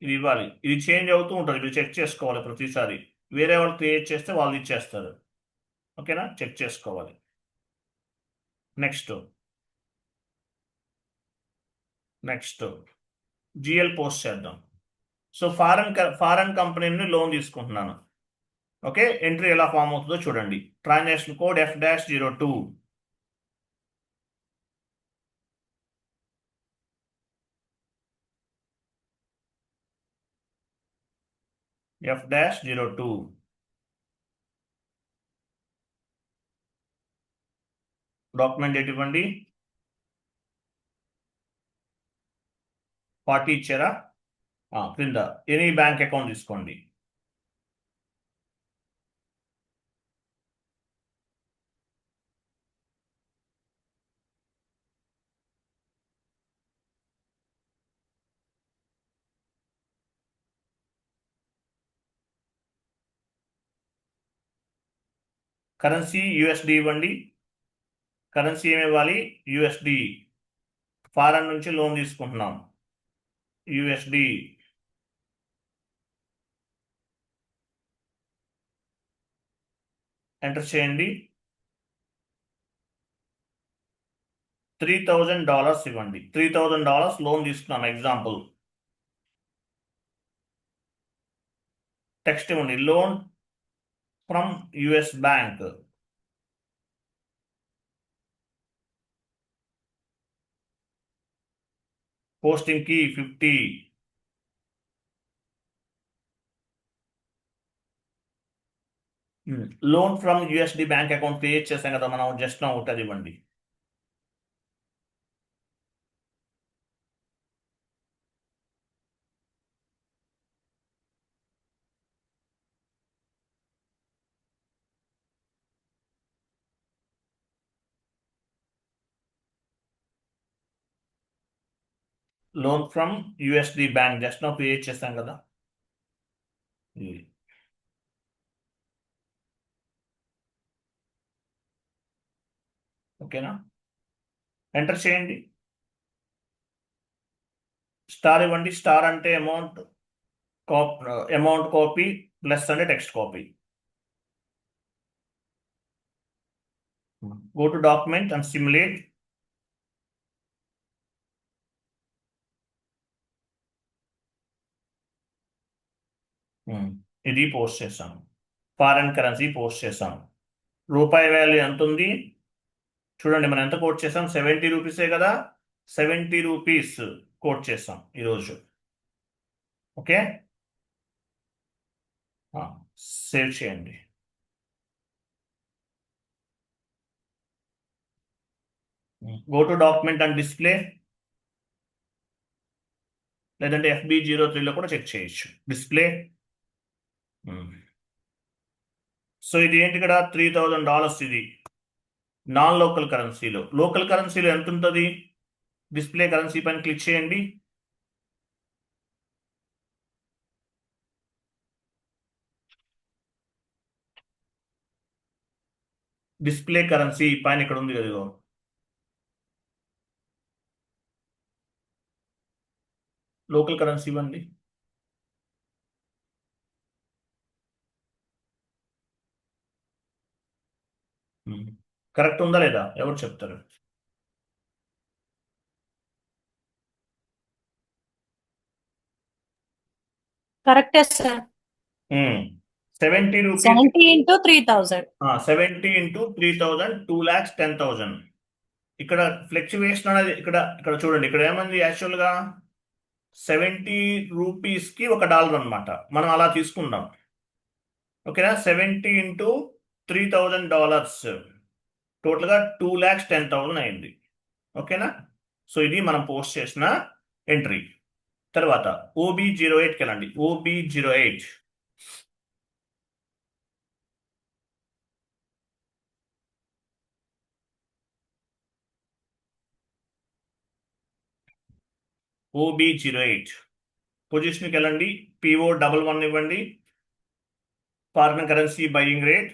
Speaker 1: ఇది ఇవ్వాలి. ఇది చేంజ్ అవుతూ ఉంటుంది, మీరు చెక్ చేసుకోవాలి ప్రతిసారి. వేరే వాళ్ళు క్రియేట్ చేస్తే వాళ్ళు ఇచ్చేస్తారు. ఓకేనా, చెక్ చేసుకోవాలి. నెక్స్ట్ GL పోస్ట్ చేద్దాం. సో ఫారెన్ కంపెనీ నుండి లోన్ తీసుకుంటున్నాను. ఓకే, ఎంట్రీ ఎలా ఫామ్ అవుతుందో చూడండి. Transaction code F-02. F-02 document date ఇవ్వండి. 40 ఇచ్చారా? క్రింద ఎనీ బ్యాంక్ అకౌంట్ తీసుకోండి. కరెన్సీ USD ఇవ్వండి. కరెన్సీ ఏమి ఇవ్వాలి? USD. ఫారెన్ నుంచి లోన్ తీసుకుంటున్నాం, USD. ఎంటర్ చేయండి. $3,000 ఇవ్వండి. $3,000 లోన్ తీసుకున్నాం ఎగ్జాంపుల్. టెక్స్ట్ ఇవ్వండి, loan from US bank. Posting కి 50. Loan from USD bank account create చేసాం కదా మనం, జస్ట్ నా ఒకటి ఇవ్వండి. Loan from USD bank just నా క్రియేట్ చేసాం కదా. ఓకేనా? ఎంటర్ చేయండి. స్టార్ ఇవ్వండి. స్టార్ అంటే అమౌంట్ కాపీ, ప్లస్ అంటే text copy. Go to document and simulate. ఇది పోస్ట్ చేశాను. ఫారెన్ కరెన్సీ పోస్ట్ చేశాను. రూపాయి వాల్యూ ఎంత ఉంది చూడండి. మనం ఎంత కోట్ చేసాం? 70 రూపీసే కదా. 70 రూపీస్ కోట్ చేసాం ఈరోజు. ఓకే, సేవ్ చేయండి. Go to document and display, లేదంటే FB03లో కూడా చెక్ చేయొచ్చు. డిస్ప్లే. సో ఇది ఏంటి ఇక్కడ? $3000 ఇది నాన్ లోకల్ కరెన్సీలో. లోకల్ కరెన్సీలో ఎంత ఉంటుంది? డిస్ప్లే కరెన్సీ పైన క్లిక్ చేయండి. డిస్ప్లే కరెన్సీ పైన ఇక్కడ ఉంది కదా. లోకల్ కరెన్సీ ఇవ్వండి. కరెక్ట్ ఉందా లేదా ఎవరు చెప్తారు?
Speaker 5: కరెక్టే సార్.
Speaker 1: 70 రూపీస్.
Speaker 5: 70 into 3000.
Speaker 1: 70 into 3000, 2,10,000. ఇక్కడ ఫ్లక్చువేషన్ అనేది ఇక్కడ చూడండి. ఇక్కడ ఏమంది యాక్చువల్గా 70 రూపీస్కి $1 అనమాట. మనం అలా తీసుకుందాం. ఓకేనా? 70 into $3,000 టోటల్గా 2,10,000 అయింది. ఓకేనా? సో ఇది మనం పోస్ట్ చేసిన ఎంట్రీ. తర్వాత OB08కి వెళ్ళండి. OB08 పొజిషన్కి వెళ్ళండి. PO11 ఇవ్వండి. Foreign currency buying rate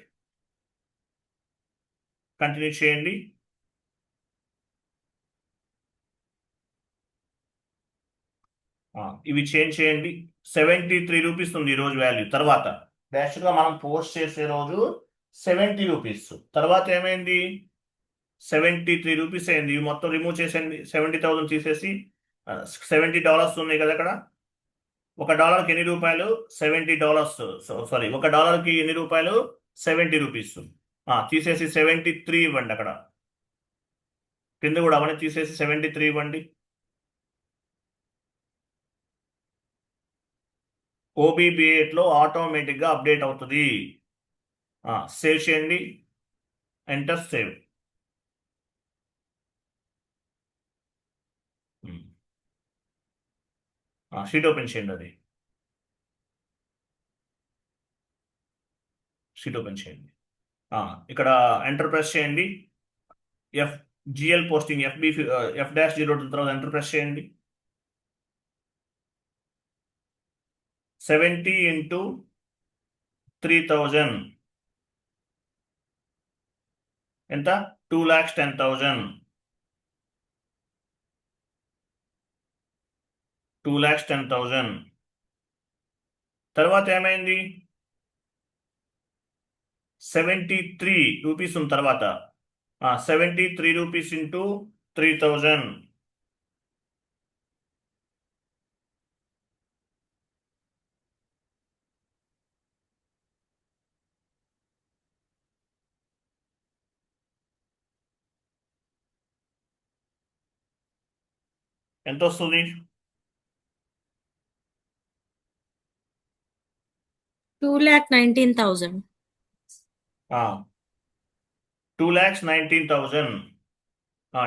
Speaker 1: continue చేయండి. ఇవి చేంజ్ చేయండి. 73 రూపీస్ ఉంది ఈరోజు వాల్యూ. తర్వాత డాష్గా మనం పోస్ట్ చేసే రోజు 70 రూపీస్. తర్వాత ఏమైంది? 73 రూపీస్ అయింది. ఇవి మొత్తం రిమూవ్ చేసేయండి. 70,000 తీసేసి $70 ఉన్నాయి కదా అక్కడ. $1కి ఎన్ని రూపాయలు? $70. సారీ, $1కి ఎన్ని రూపాయలు? 70 రూపీస్. తీసేసి 73 ఇవ్వండి. అక్కడ కింద కూడా అవన్నీ తీసేసి 73 ఇవ్వండి. OB08లో ఆటోమేటిక్గా అప్డేట్ అవుతుంది. సేవ్ చేయండి. Enter save. షీట్ ఓపెన్ చేయండి. అది షీట్ ఓపెన్ చేయండి. ఇక్కడ ఎంటర్ ప్రెస్ చేయండి. GL పోస్టింగ్ F-02 తర్వాత ఎంటర్ ప్రెస్ చేయండి. 70 into 3,000 ఎంత? 2,10,000. 2,10,000. తర్వాత ఏమైంది? 73 రూపీస్ ఉన్న తర్వాత 73 రూపీస్ ఇంటూ 3,000. ఎంత వస్తుంది?
Speaker 5: 2,19,000.
Speaker 1: 2,19,000.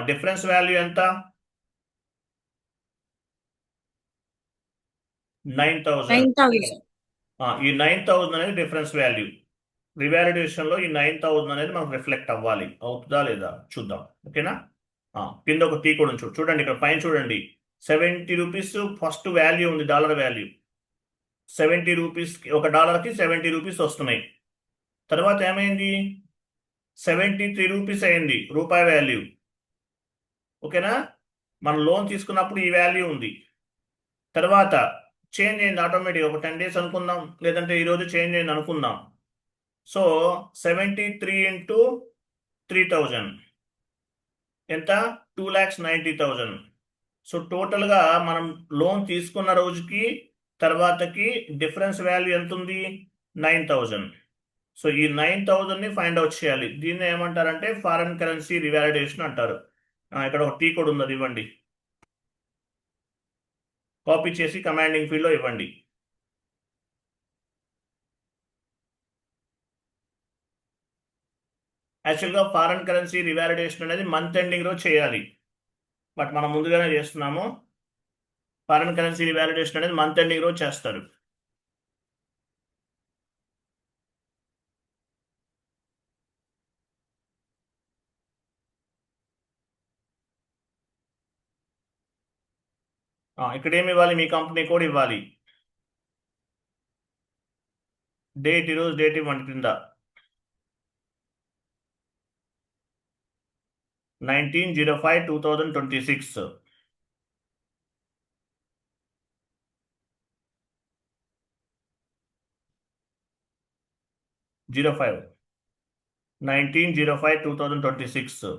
Speaker 1: డిఫరెన్స్ వాల్యూ ఎంత? 9,000.
Speaker 5: 9,000.
Speaker 1: ఈ 9,000 అనేది డిఫరెన్స్ వాల్యూ. రివాల్యుయేషన్లో ఈ 9,000 అనేది మనకు రిఫ్లెక్ట్ అవ్వాలి. అవుతుందా లేదా చూద్దాం. ఓకేనా? కింద ఒక టీ కూడా చూడండి. ఇక్కడ పైన చూడండి. 70 రూపీస్ ఫస్ట్ వాల్యూ ఉంది, డాలర్ వాల్యూ. 70 రూపీస్కి $1కి 70 రూపీస్ వస్తున్నాయి. తర్వాత ఏమైంది? రూ. 73 అయింది రూపాయి వాల్యూ. ఓకేనా? మనం లోన్ తీసుకున్నప్పుడు ఈ వాల్యూ ఉంది. తర్వాత చేంజ్ అయింది ఆటోమేటిక్, ఒక 10 days అనుకుందాం, లేదంటే ఈరోజు చేంజ్ అయింది అనుకుందాం. సో 73 ఇంటూ 3000 ఎంత? 2,90,000. సో టోటల్గా మనం లోన్ తీసుకున్న రోజుకి తర్వాతకి డిఫరెన్స్ వాల్యూ ఎంత ఉంది? 9,000. సో ఈ 9,000ని ఫైండ్ అవుట్ చేయాలి. దీన్ని ఏమంటారంటే ఫారెన్ కరెన్సీ రివాలిడేషన్ అంటారు. ఇక్కడ ఒక టీ కోడ్ ఉంది, అది ఇవ్వండి. కాపీ చేసి కమాండింగ్ ఫీల్డ్లో ఇవ్వండి. యాక్చువల్గా ఫారెన్ కరెన్సీ రివాలిడేషన్ అనేది మంత్ ఎండింగ్ రోజు చేయాలి, బట్ మనం ముందుగానే చేస్తున్నాము. ఫారెన్ కరెన్సీ రివాలిడేషన్ అనేది మంత్ ఎండింగ్ రోజు చేస్తారు. ఇక్కడ ఏమి ఇవ్వాలి? మీ కంపెనీ కోడ్ ఇవ్వాలి. డేట్, ఈరోజు డేట్ ఇవ్వండి కింద. 19/05/2026. జీరో 19/05/2026.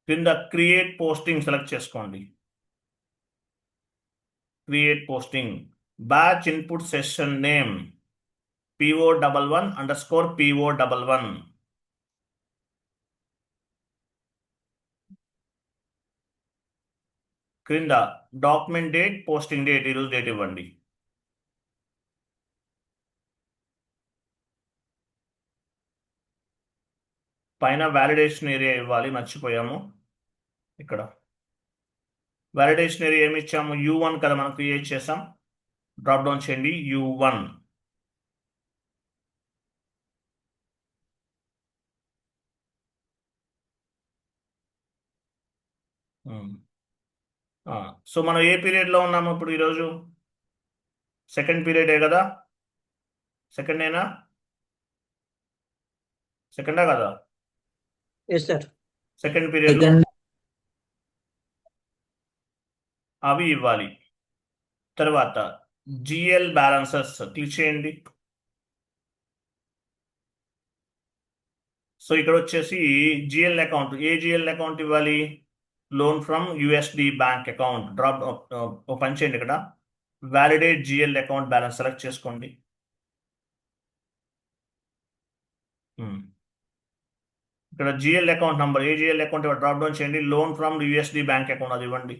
Speaker 1: కింద క్రియేట్ పోస్టింగ్ సెలెక్ట్ చేసుకోండి. Create posting, batch input session name PO11_PO11. క్రింద డాక్యుమెంట్ డేట్, పోస్టింగ్ డేట్, ఈరోజు డేట్ ఇవ్వండి. పైన వ్యాలిడేషన్ ఏరియా ఇవ్వాలి, మర్చిపోయాము. ఇక్కడ వ్యాలిడేషన్ ఏరియా ఏమి ఇచ్చాము? U1 కదా మనం క్రియేట్ చేసాం. డ్రాప్ డౌన్ చేయండి U1. సో మనం ఏ పీరియడ్లో ఉన్నాము ఇప్పుడు? ఈరోజు సెకండ్ పీరియడే కదా? సెకండేనా? సెకండా కదా?
Speaker 2: Yes, sir.
Speaker 1: సెకండ్ పీరియడ్లో
Speaker 2: Second.
Speaker 1: అవి ఇవ్వాలి. తర్వాత GL బ్యాలెన్సెస్ క్లిక్ చేయండి. సో ఇక్కడ వచ్చేసి GL అకౌంట్, ఏ GL అకౌంట్ ఇవ్వాలి? Loan from USD bank account. Drop పని చేయండి, ఇక్కడ validate GL account balance select చేసుకోండి. ఇక్కడ GL అకౌంట్ నంబర్, ఏ GL అకౌంట్ డ్రాప్ డౌన్ చేయండి. Loan from USD bank account, అది ఇవ్వండి.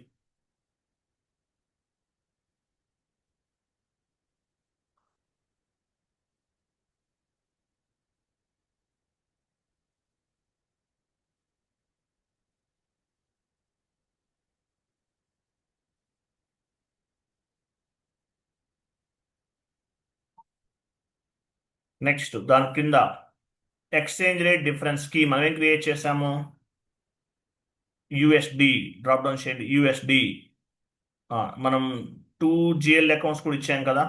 Speaker 1: నెక్స్ట్ దాని కింద ఎక్స్చేంజ్ రేట్ డిఫరెన్స్ కి మనం ఏం క్రియేట్ చేసాము? USD. డ్రాప్ డౌన్ చేయండి USD. మనం 2 GL అకౌంట్స్ కూడా ఇచ్చాం కదా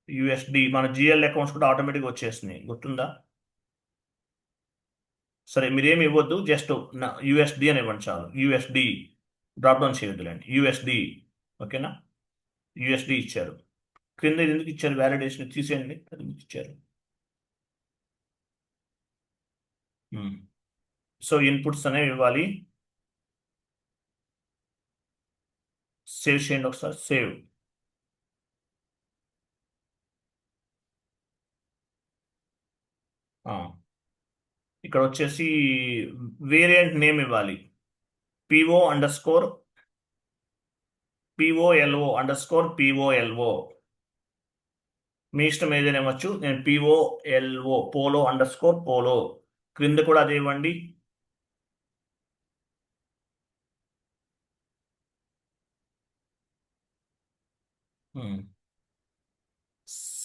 Speaker 1: USD. మన GL అకౌంట్స్ కూడా ఆటోమేటిక్గా వచ్చేసినాయి, గుర్తుందా? సరే, మీరేమి ఇవ్వద్దు, జస్ట్ USD అని ఇవ్వండి చాలు. USD డ్రాప్ డౌన్ చేయొద్దులేండి, USD. ఓకేనా? USD ఇచ్చారు. క్రింద ఇది ఎందుకు ఇచ్చారు? వ్యాలిడేషన్ తీసేయండి, అది ఎందుకు ఇచ్చారు? సో ఇన్పుట్స్ అనేవి ఇవ్వాలి. సేవ్ చేయండి ఒకసారి, సేవ్. ఇక్కడ వచ్చేసి వేరియంట్ నేమ్ ఇవ్వాలి. PO_POLO_POLO. మీ ఇష్టం ఏదైనా ఇవ్వచ్చు. నేను POLO POLO_POLO. క్రింద కూడా అదే ఇవ్వండి.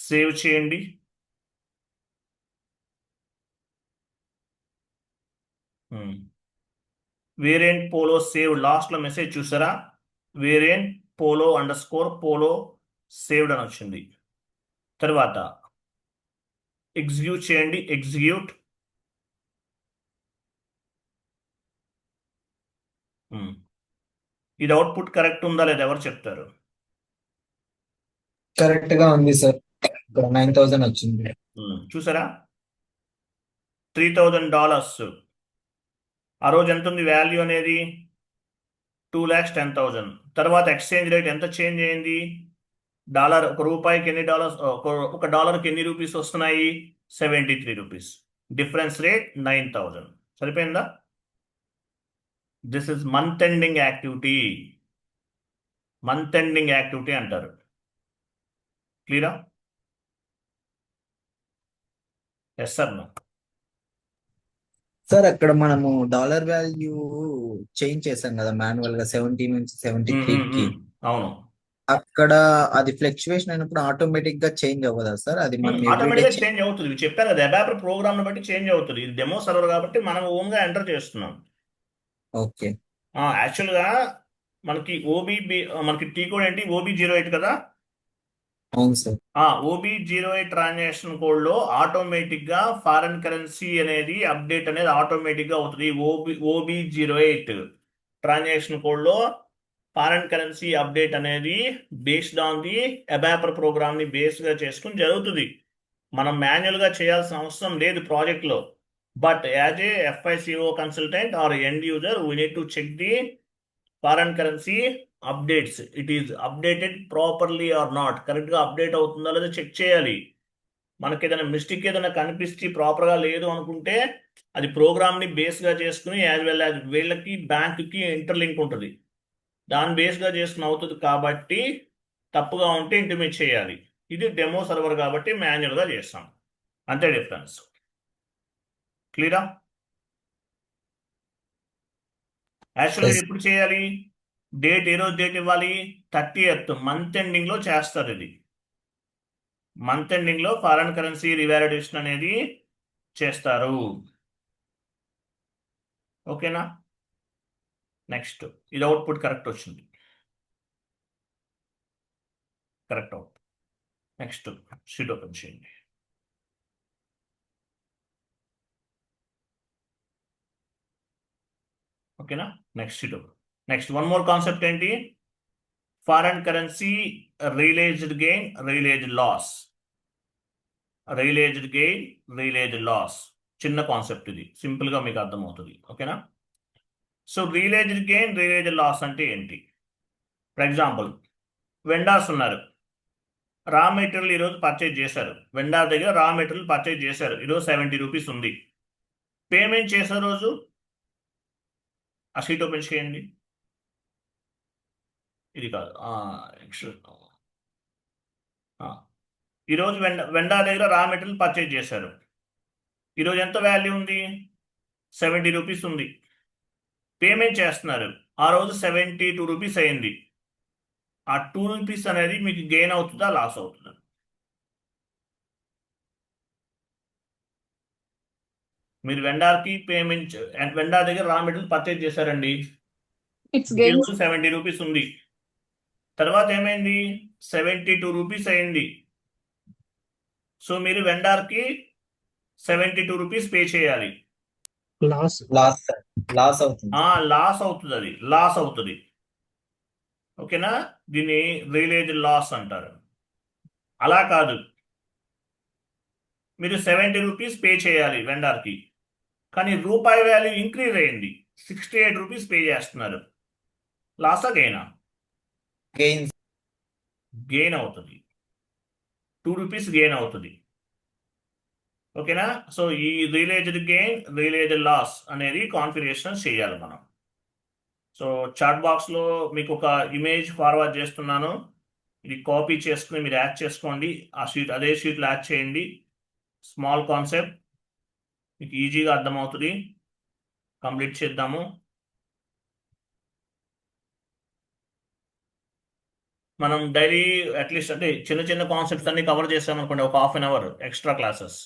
Speaker 1: సేవ్ చేయండి. వేరియంట్ పోలో సేవ్, లాస్ట్లో మెసేజ్ చూసారా? వేరియంట్ POLO_POLO సేవ్డ్ అని వచ్చింది. తర్వాత ఎగ్జిక్యూట్ చేయండి, ఎగ్జిక్యూట్. ఇది అవుట్పుట్ కరెక్ట్ ఉందా లేదా ఎవరు చెప్తారు?
Speaker 6: కరెక్ట్ గా ఉంది సార్. ఇక్కడ 9,000 వచ్చింది.
Speaker 1: చూసారా, $3,000. ఆ రోజు ఎంత ఉంది వాల్యూ అనేది? 2,10,000. తర్వాత ఎక్స్చేంజ్ రేట్ ఎంత చేంజ్ అయింది? డాలర్ ఒక రూపాయికి ఎన్ని డాలర్స్, ఒక డాలర్కి ఎన్ని రూపీస్ వస్తున్నాయి? 73 రూపీస్. Difference rate 9,000. సరిపోయిందా? This is month ending activity. Month ending activity అంటారు. క్లియరా? Yes sir no?
Speaker 6: సార్ అక్కడ మనము డాలర్ వాల్యూ చేంజ్ చేసాం కదా మాన్యువల్ గా 70 నుంచి 73 కి.
Speaker 1: అవును,
Speaker 6: అక్కడ అది ఫ్లక్చువేషన్ అయినప్పుడు ఆటోమేటిక్ గా చేంజ్ అవ్వదా సార్? అది మనం
Speaker 1: ఆటోమేటిక్గా చేంజ్ అవుతుంది. ఇవి చెప్పాను కదా, అబాప్ర ప్రోగ్రామ్ బట్టి చేంజ్ అవుతుంది. ఇది డెమో సర్వర్ కాబట్టి మనం ఓన్ గా ఎంటర్ చేస్తున్నాం.
Speaker 6: ఓకే.
Speaker 1: యాక్చువల్గా మనకి మనకి టీ కోడ్ ఏంటి? OB08 కదా.
Speaker 6: అవును సార్.
Speaker 1: OB08 ట్రాన్సాక్షన్ కోడ్ లో ఆటోమేటిక్ గా ఫారెన్ కరెన్సీ అనేది అప్డేట్ అనేది ఆటోమేటిక్ గా అవుతుంది. OB08 ట్రాన్సాక్షన్ కోడ్ లో ఫారెన్ కరెన్సీ అప్డేట్ అనేది బేస్డ్ ఆన్ ది అబాప్ర ప్రోగ్రామ్ ని బేస్ గా చేసుకుని జరుగుతుంది. మనం మాన్యువల్ గా చేయాల్సిన అవసరం లేదు ప్రాజెక్ట్ లో. But as a FICO consultant or end user we need to check the foreign currency updates. It is updated properly or not, correct గా అప్డేట్ అవుతుందా లేదా చెక్ చేయాలి. మనకి ఏదైనా మిస్టేక్ ఏదైనా కనిపిస్తే ప్రాపర్ గా లేదు అనుకుంటే అది ప్రోగ్రామ్ ని బేస్ గా చేసుకుని యాజ్ వెల్ యాజ్ వీళ్ళకి బ్యాంక్ కి ఇంటర్లింక్ ఉంటుంది, దాని బేస్ గా చేసుకుని అవుతుంది. కాబట్టి తప్పుగా ఉంటే ఇంటిమేట్ చేయాలి. ఇది డెమో సర్వర్ కాబట్టి మాన్యువల్ గా చేస్తాం, అంతే డిఫరెన్స్. క్లియరా? యాక్చువల్గా
Speaker 6: Yes.
Speaker 1: ఎప్పుడు చేయాలి? డేట్ ఏ రోజు డేట్ ఇవ్వాలి? 30th మంత్ ఎండింగ్ లో చేస్తారు. ఇది మంత్ ఎండింగ్ లో ఫారెన్ కరెన్సీ రివాల్యుయేషన్ అనేది చేస్తారు. ఓకేనా? నెక్స్ట్, ఇది అవుట్పుట్ కరెక్ట్ వచ్చింది, correct out. Next sheet open చేయండి. ఓకేనా? Next sheet open. Next one more concept ఏంటి? Foreign currency realised gain, realised loss. Realised gain, realised loss చిన్న కాన్సెప్ట్, ఇది సింపుల్ గా మీకు అర్థమవుతుంది. ఓకేనా? So realised gain, realised loss అంటే ఏంటి? ఫర్ ఎగ్జాంపుల్, వెండార్స్ ఉన్నారు, రా మెటీరియల్ ఈరోజు పర్చేజ్ చేశారు. వెండార్ దగ్గర రా మెటీరియల్ పర్చేజ్ చేశారు, ఈరోజు 70 రూపీస్ ఉంది. పేమెంట్ చేసే రోజు ఆ షీట్ ఓపెన్ చేయండి. ఇది కాదు, ఈరోజు వెండార్ దగ్గర రా మెటీరియల్ పర్చేజ్ చేశారు. ఈరోజు ఎంత వాల్యూ ఉంది? 70 రూపీస్ ఉంది. పేమెంట్ చేస్తున్నారు, ఆ రోజు 72 రూపీస్ అయింది. ఆ 2 రూపీస్ అనేది మీకు గెయిన్ అవుతుందా లాస్ అవుతుందా? మీరు వెండార్కి పేమెంట్, వెండార్ దగ్గర రా మెటీరియల్ పర్చేజ్ చేశారండి, ఈరోజు 70 రూపీస్ ఉంది. తర్వాత ఏమైంది? 72 రూపీస్ అయింది. సో మీరు వెండార్కి 72 రూపీస్ పే చేయాలి.
Speaker 6: లాస్ అవుతుంది.
Speaker 1: లాస్ అవుతుంది, అది లాస్ అవుతుంది. ఓకేనా? దీన్ని రియలైజ్డ్ లాస్ అంటారు. అలా కాదు, మీరు 70 రూపీస్ పే చేయాలి వెండర్కి, కానీ రూపాయి వాల్యూ ఇంక్రీజ్ అయింది, 68 రూపీస్ పే చేస్తున్నారు. లాసా గెయినా? గెయిన్ అవుతుంది, 2 రూపీస్ గెయిన్ అవుతుంది. ఓకేనా? సో ఈ రియలైజ్డ్ గెయిన్, రియలైజ్డ్ లాస్ అనేది కాన్ఫిగరేషన్ చేయాలి మనం. సో చాట్ బాక్స్లో మీకు ఒక ఇమేజ్ ఫార్వర్డ్ చేస్తున్నాను, ఇది కాపీ చేసుకుని మీరు యాడ్ చేసుకోండి. ఆ షీట్ అదే షీట్లో యాడ్ చేయండి. స్మాల్ కాన్సెప్ట్, మీకు ఈజీగా అర్థమవుతుంది. కంప్లీట్ చేద్దాము. మనం డైలీ అట్లీస్ట్ అంటే చిన్న చిన్న కాన్సెప్ట్స్ అన్ని కవర్ చేసామనుకోండి, ఒక ½ అవర్ ఎక్స్ట్రా క్లాసెస్,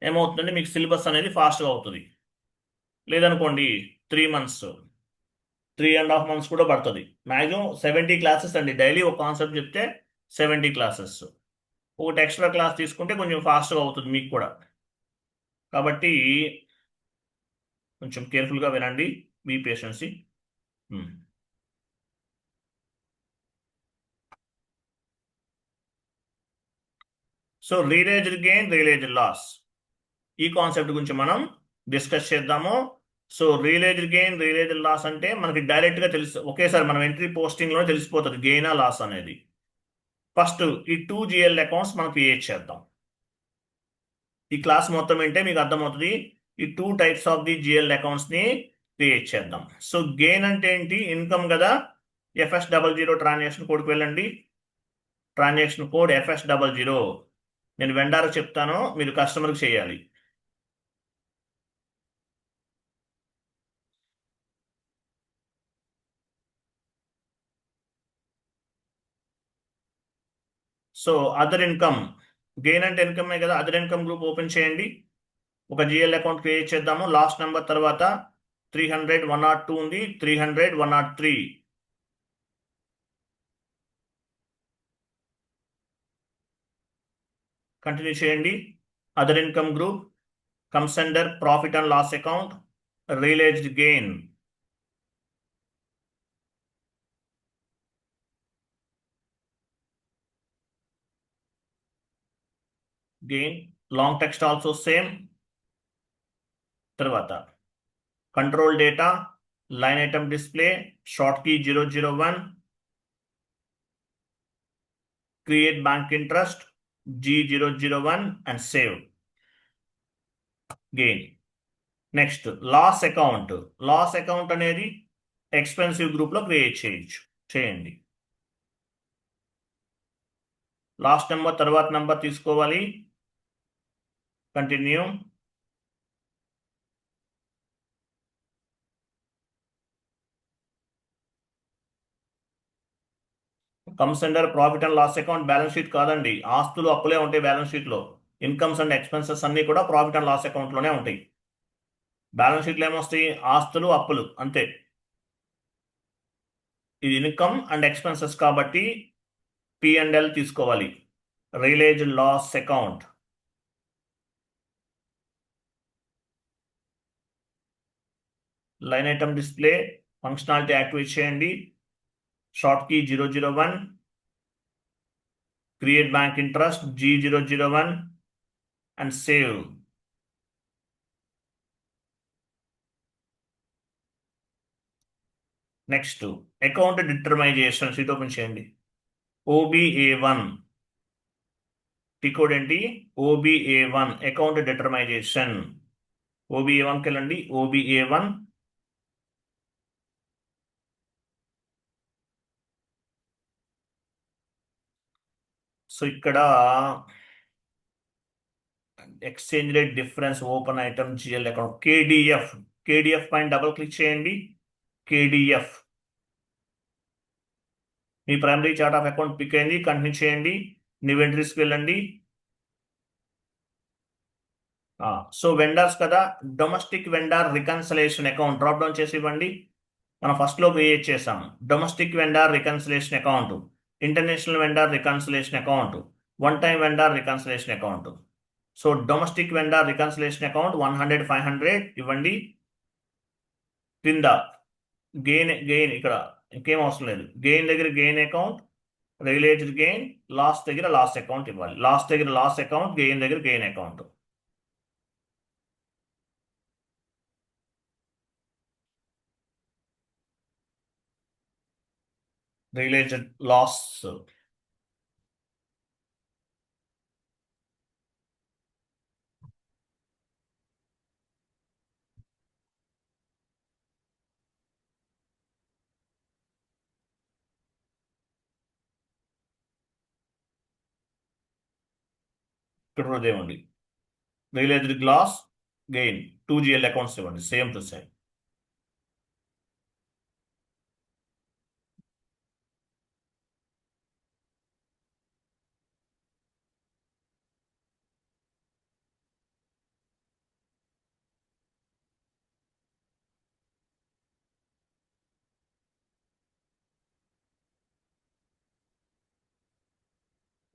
Speaker 1: ఏమవుతుందంటే మీకు సిలబస్ అనేది ఫాస్ట్గా అవుతుంది. లేదనుకోండి 3 months, 3.5 months కూడా పడుతుంది. మ్యాక్సిమం 70 క్లాసెస్ అండి. డైలీ ఒక కాన్సెప్ట్ చెప్తే 70 క్లాసెస్. ఒకటి ఎక్స్ట్రా క్లాస్ తీసుకుంటే కొంచెం ఫాస్ట్గా అవుతుంది మీకు కూడా. కాబట్టి కొంచెం కేర్ఫుల్గా వినండి, మీ patience. So realised gain, realised loss, ఈ కాన్సెప్ట్ గురించి మనం డిస్కస్ చేద్దాము. So realised gain, realised loss అంటే మనకి డైరెక్ట్గా తెలుసు, ఒకేసారి మనం ఎంట్రీ పోస్టింగ్లో తెలిసిపోతుంది గెయినా లాస్ అనేది. ఫస్ట్ ఈ 2 GL అకౌంట్స్ మనం క్రియేట్ చేద్దాం. ఈ క్లాస్ మొత్తం అంటే మీకు అర్థమవుతుంది. ఈ 2 టైప్స్ ఆఫ్ ది GL అకౌంట్స్ని క్రియేట్ చేద్దాం. సో గెయిన్ అంటే ఏంటి? ఇన్కమ్ కదా. FS00 ట్రాన్సాక్షన్ కోడ్కి వెళ్ళండి. Transaction code FS00. నేను వెండర్కి చెప్తాను, మీరు కస్టమర్కి చేయాలి. సో అదర్ ఇన్కమ్, గెయిన్ అంటే ఇన్కమే కదా. అదర్ ఇన్కమ్ గ్రూప్ ఓపెన్ చేయండి. ఒక GL అకౌంట్ క్రియేట్ చేద్దాము. లాస్ట్ నెంబర్ తర్వాత 300, 102 ఉంది, 300, 103. కంటిన్యూ చేయండి. Other income group comes under profit and loss account, realised gain. Gain long text also same. తర్వాత control data, line item display, short key 001, create bank interest G001 and save gain. Next loss account. Loss account అనేది expensive గ్రూప్లో create చేయండి. Last number తర్వాత number తీసుకోవాలి. Continue. Comes under profit and loss account. Balance sheet కాదండి, ఆస్తులు అప్పులే ఉంటాయి balance షీట్లో. ఇన్కమ్స్ అండ్ ఎక్స్పెన్సెస్ అన్నీ కూడా ప్రాఫిట్ అండ్ లాస్ అకౌంట్లోనే ఉంటాయి. బ్యాలెన్స్ షీట్లో ఏమొస్తాయి? ఆస్తులు, అప్పులు అంతే. ఇది ఇన్కమ్ అండ్ ఎక్స్పెన్సెస్ కాబట్టి P&L తీసుకోవాలి. Realised loss account. Line item display functionality activate చేయండి. Short key 001, create bank interest G001 and save. Next account determination sheet open చేయండి. OBA1 టీ కోడ్ ఏంటి? OBA1 account డిటర్మైజేషన్. OBA1కి వెళ్ళండి. OBA1 సో ఇక్కడ exchange rate difference, open item, GL account, KDF పైన double click చేయండి. KDF మీ primary chart of account pick అయింది. Continue చేయండి. New ఎంట్రీస్కి వెళ్ళండి. సో వెండర్స్ కదా, domestic vendor reconciliation account drop down చేసి ఇవ్వండి. మనం ఫస్ట్లో క్రియేట్ చేసాం. Domestic vendor reconciliation account, international vendor reconciliation account, one time vendor reconciliation account. So domestic vendor reconciliation account 100, 500 ఇవ్వండి. కింద గెయిన్ ఇక్కడ ఇంకేం అవసరం లేదు. గెయిన్ దగ్గర gain account, realised gain. Loss దగ్గర లాస్ అకౌంట్ ఇవ్వాలి. లాస్ దగ్గర లాస్ అకౌంట్, గెయిన్ దగ్గర గెయిన్ అకౌంట్. Realised loss. ఇక్కడ కూడా ఇవ్వండి. Realised loss, gain 2 GL accounts ఇవ్వండి. Same to same.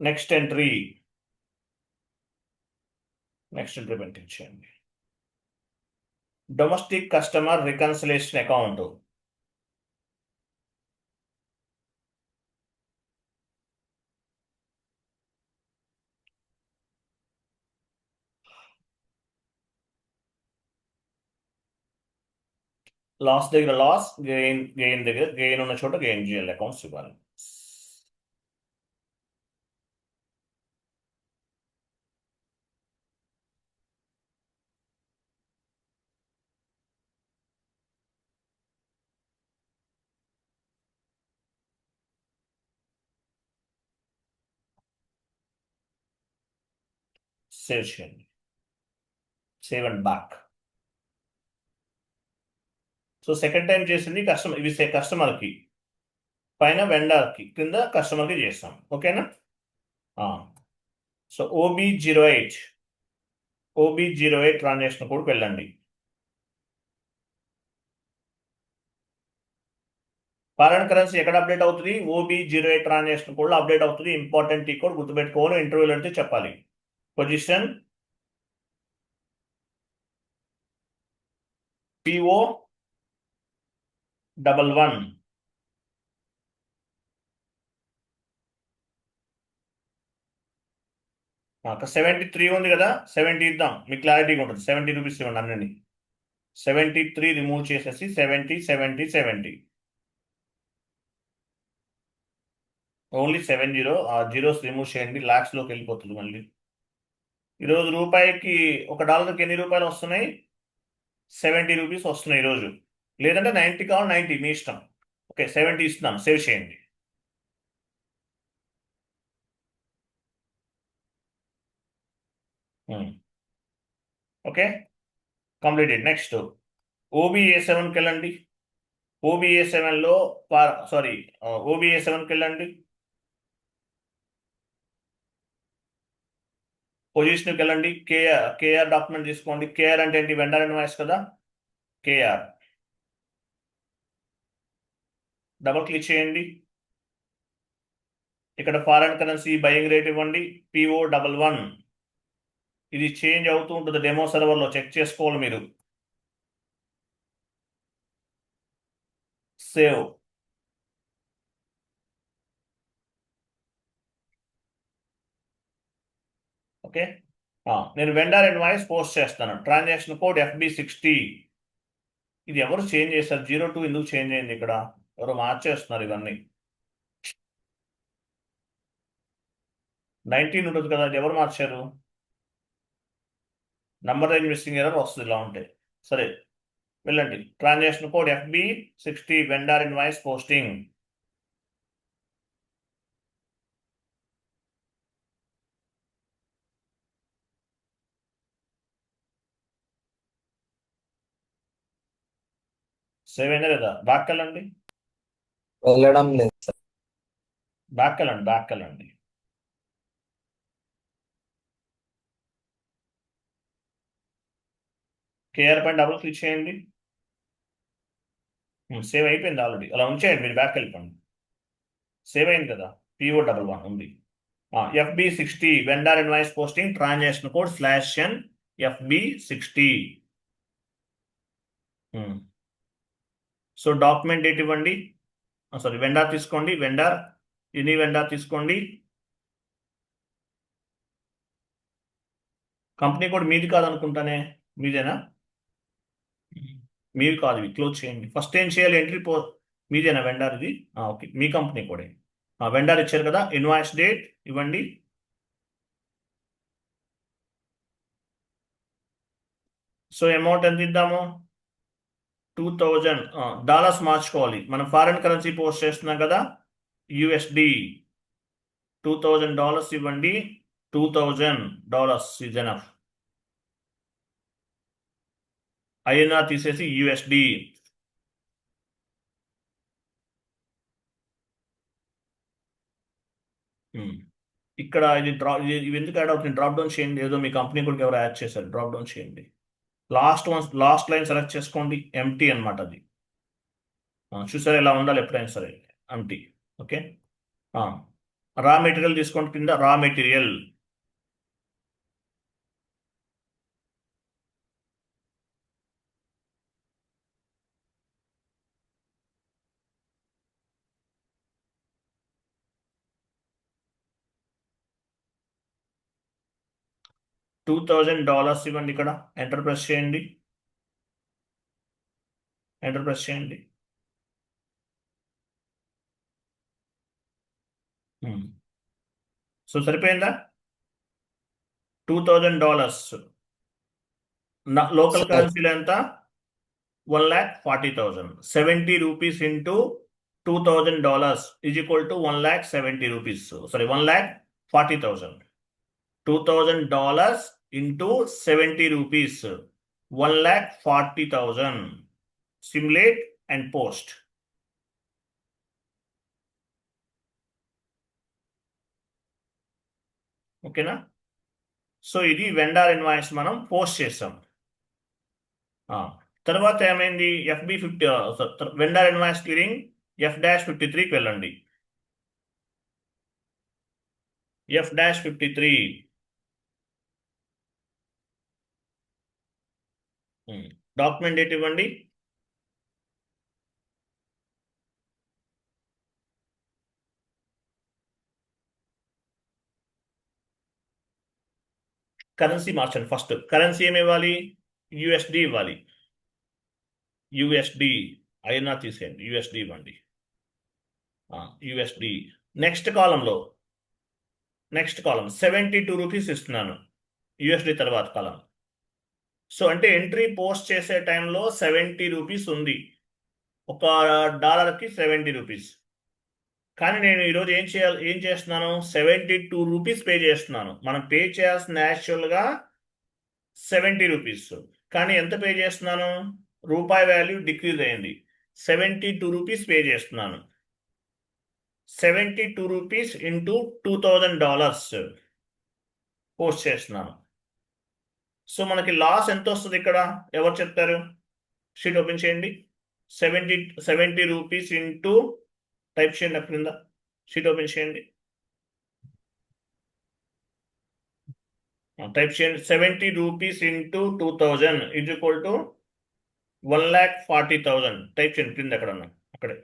Speaker 1: Next entry పెట్టించండి. Domestic customer reconciliation account. Loss దగ్గర లాస్, గెయిన్ దగ్గర గెయిన్ ఉన్న చోట గెయిన్ చేయాలి, అకౌంట్స్ ఇవ్వాలి. సేవ్ చేయండి, save and back. So second time చేసింది కస్టమర్, ఇవి కస్టమర్కి, పైన వెండర్కి, కింద కస్టమర్కి చేస్తాం. ఓకేనా? సో OB08 ట్రాన్సాక్షన్ కోడ్కి వెళ్ళండి. ఫారెన్ కరెన్సీ ఎక్కడ అప్డేట్ అవుతుంది? OB08 ట్రాన్సాక్షన్ కోడ్లో అప్డేట్ అవుతుంది. ఇంపార్టెంట్ ఈ కోడ్ గుర్తుపెట్టుకోవాలి, ఇంటర్వ్యూలో అంటే చెప్పాలి. పొజిషన్ PO11 73 ఉంది కదా, 70 ఇద్దాం, మీకు క్లారిటీగా ఉంటుంది. 70 రూపీస్ ఇవ్వండి అన్నీ. 73 రిమూవ్ చేసేసి 70 70 70 ఓన్లీ 70. ఆ జీరోస్ రిమూవ్ చేయండి, లాక్స్లోకి వెళ్ళిపోతుంది మళ్ళీ. ఈరోజు రూపాయికి $1కి ఎన్ని రూపాయలు వస్తున్నాయి? 70 రూపీస్ వస్తున్నాయి ఈరోజు. లేదంటే 90 కావాలి, 90 మీ ఇష్టం. ఓకే, 70 ఇస్తున్నాను, సేవ్ చేయండి. Okay, completed. నెక్స్ట్ OBA7కి వెళ్ళండి. OBA7లో OBA7కి వెళ్ళండి. పొజిషన్కి వెళ్ళండి. కేఆర్ డాక్యుమెంట్ తీసుకోండి. కేఆర్ అంటే ఏంటి? వెండర్ ఇన్వాయిస్ కదా. కేఆర్ డబుల్ క్లిక్ చేయండి. ఇక్కడ ఫారెన్ కరెన్సీ బయింగ్ రేట్ ఇవ్వండి, PO11. ఇది చేంజ్ అవుతూ ఉంటుంది డెమో సర్వర్లో, చెక్ చేసుకోవాలి మీరు. సేవ్. ఓకే, నేను వెండర్ ఇన్వాయిస్ పోస్ట్ చేస్తాను. Transaction code FB60. ఇది ఎవరు చేంజ్ చేశారు? 02 ఎందుకు చేంజ్ అయింది? ఇక్కడ ఎవరు మార్చేస్తున్నారు ఇవన్నీ. 19 ఉంటుంది కదా, అది ఎవరు మార్చారు? నంబర్ రేంజ్ మిస్సింగ్ ఎర్రర్ వస్తుంది ఇలా ఉంటే. సరే, వెళ్ళండి. Transaction code FB60 vendor invoice posting. Save అయినా లేదా? బ్యాక్ వెళ్ళండి,
Speaker 6: వెళ్ళడం లేదు సార్.
Speaker 1: బ్యాక్ వెళ్ళండి. కేఆర్ పైన డబుల్ క్లిక్ చేయండి. సేవ్ అయిపోయింది ఆల్రెడీ, అలా ఉంచేయండి. మీరు బ్యాక్ వెళ్ళిపోండి. సేవ్ అయింది కదా, PO11 ఉంది. FB60 vendor invoice posting, transaction code /N FB60. So document date ఇవ్వండి. వెండర్ తీసుకోండి. ఎనీ వెండర్ తీసుకోండి. కంపెనీ కోడ్ మీది కాదనుకుంటానే, మీదేనా? మీది కాదు, ఇవి క్లోజ్ చేయండి. ఫస్ట్ ఏం చేయాలి? ఎంట్రీ మీదేనా వెండర్ ఇది? ఓకే, మీ కంపెనీ కోడే. వెండర్ ఇచ్చారు కదా, ఇన్వాయిస్ డేట్ ఇవ్వండి. సో అమౌంట్ ఎంత ఇద్దాము? 2000 డాలర్స్ మార్చుకోవాలి. మనం ఫారెన్ కరెన్సీ పోస్ట్ చేస్తున్నాం కదా, USD. $2000 ఇవ్వండి. $2000 ఈజ్ ఎనఫ్. INR తీసేసి USD. ఇక్కడ ఇవి ఎందుకు యాడ్ అవుతుంది? డ్రాప్ డౌన్ చేయండి. ఏదో మీ కంపెనీ కూడా ఎవరు యాడ్ చేశారు, డ్రాప్ డౌన్ చేయండి. లాస్ట్ లైన్ సెలెక్ట్ చేసుకోండి. ఎంటీ అనమాట అది. చూసారా, ఇలా ఉండాలి ఎప్పుడైనా సరే, ఎంటీ. ఓకే, రా మెటీరియల్ తీసుకోండి కింద రా మెటీరియల్. $2,000 ఇవ్వండి. ఇక్కడ ఎంటర్ ప్రెస్ చేయండి. ఎంటర్ ప్రెస్ చేయండి. సో సరిపోయిందా? $2,000 లోకల్ కరెన్సీలో ఎంత? 1,40,000. 70 rupees into $2,000 is equal to 1,70 rupees. Sorry, 1,40,000. $2,000 into 70 rupees, 1,40,000. Simulate and post. ఓకేనా? సో ఇది వెండర్ ఇన్వాయిస్ మనం పోస్ట్ చేసాం. తర్వాత ఏమైంది? FB50 వెండర్ ఇన్వాయిస్ క్లియరింగ్ F-53కి వెళ్ళండి. F-53 డాక్యుమెంట్ డేట్ ఇవ్వండి. కరెన్సీ మార్చండి. ఫస్ట్ కరెన్సీ ఏమి ఇవ్వాలి? USD ఇవ్వాలి. USD అయినా తీసేయండి. USD ఇవ్వండి. USD. నెక్స్ట్ కాలంలో 72 రూపీస్ ఇస్తున్నాను. USD తర్వాత కాలం. సో అంటే ఎంట్రీ పోస్ట్ చేసే టైంలో 70 రూపీస్ ఉంది. ఒక డాలర్కి 70 రూపీస్. కానీ నేను ఈరోజు ఏం చేస్తున్నాను? 72 రూపీస్ పే చేస్తున్నాను. మనం పే చేయాల్సిన యాక్చువల్గా 70 రూపీస్. కానీ ఎంత పే చేస్తున్నాను? రూపాయి వాల్యూ డిక్రీజ్ అయింది. 72 రూపీస్ పే చేస్తున్నాను. 72 రూపీస్ ఇంటూ $2,000 పోస్ట్ చేస్తున్నాను. సో మనకి లాస్ ఎంత వస్తుంది ఇక్కడ? ఎవరు చెప్తారు? షీట్ ఓపెన్ చేయండి. 70 రూపీస్ ఇంటూ టైప్ చేయండి. అక్కడ షీట్ ఓపెన్ చేయండి. టైప్ చేయండి. 70 rupees into 2,000 is equal to 1,40,000. Type చేయండి కింద ఎక్కడన్నా అక్కడే.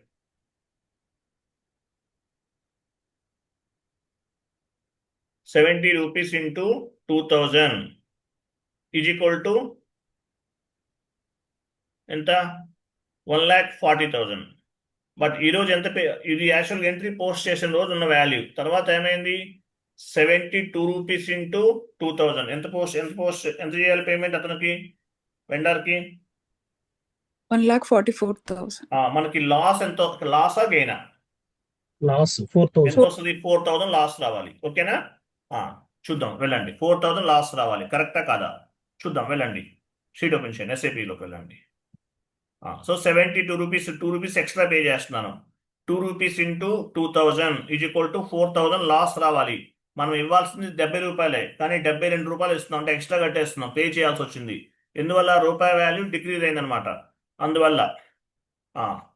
Speaker 1: ₹70 ఇంటూ 2,000 ఈజ్ ఈక్వల్ టు ఎంత? 1,40,000. బట్ ఈరోజు ఎంత ఇది యాక్చువల్ ఎంట్రీ పోస్ట్ చేసిన రోజు ఉన్న వాల్యూ. తర్వాత ఏమైంది? 72 రూపీస్ ఇంటూ 2,000 ఎంత చేయాలి పేమెంట్ అతనికి, వెండర్కి?
Speaker 7: 1,44,000.
Speaker 1: మనకి లాస్ ఎంత? లాసా గెయినా?
Speaker 2: లాస్ 4,000.
Speaker 1: ఎంత వస్తుంది? 4,000 లాస్ రావాలి. ఓకేనా? చూద్దాం, వెళ్ళండి. 4,000 లాస్ రావాలి. కరెక్టా కాదా చూద్దాం. వెళ్ళండి, షీట్ ఓపెన్ చేయండి. SAPలోకి వెళ్ళండి. So 72 rupees, 2 rupees extra pay చేస్తున్నాను. 2 rupees into 2,000 is equal to 4,000 loss రావాలి. మనం ఇవ్వాల్సింది 70 రూపాయలే, కానీ 72 రూపాయలు ఇస్తున్నాం అంటే ఎక్స్ట్రా కట్టేస్తున్నాం, పే చేయాల్సి వచ్చింది. ఎందువల్ల? రూపాయి వాల్యూ డిక్రీజ్ అయిందనమాట. అందువల్ల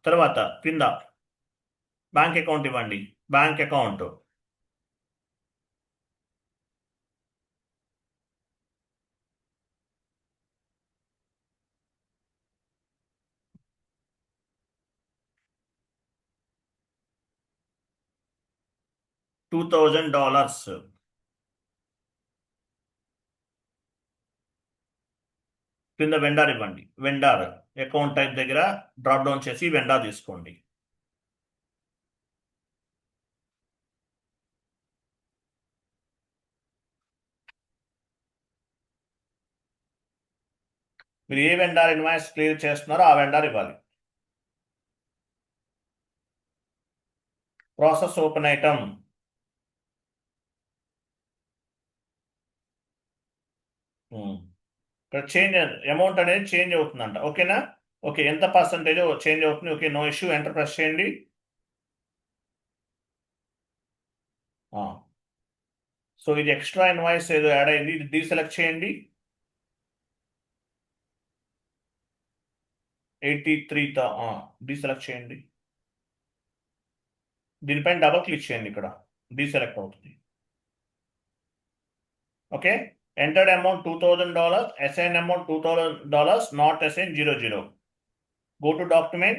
Speaker 1: తర్వాత కింద బ్యాంక్ అకౌంట్ ఇవ్వండి. బ్యాంక్ అకౌంట్ $2,000 కింద వెండర్ ఇవ్వండి. వెండర్ అకౌంట్ టైప్ దగ్గర డ్రాప్ డౌన్ చేసి వెండర్ తీసుకోండి. మీరు ఏ వెండర్ ఇన్వాయిస్ క్లియర్ చేస్తున్నారో ఆ వెండర్ ఇవ్వాలి. ప్రాసెస్ ఓపెన్ ఐటమ్ ఇక్కడ చేంజ్ అమౌంట్ అనేది చేంజ్ అవుతుందంట. ఓకేనా? ఓకే, ఎంత పర్సంటేజ్ చేంజ్ అవుతుంది? Okay, no issue. Enter press చేయండి. సో ఇది ఎక్స్ట్రా ఇన్వాయిస్ ఏదో యాడ్ అయింది, ఇది డీసెలెక్ట్ చేయండి. 83 డీసెలెక్ట్ చేయండి. దీనిపైన డబల్ క్లిక్ చేయండి. ఇక్కడ డీసెలెక్ట్ అవుతుంది. Okay, entered amount $2,000, assign amount $2,000, not assign 00. Go to document,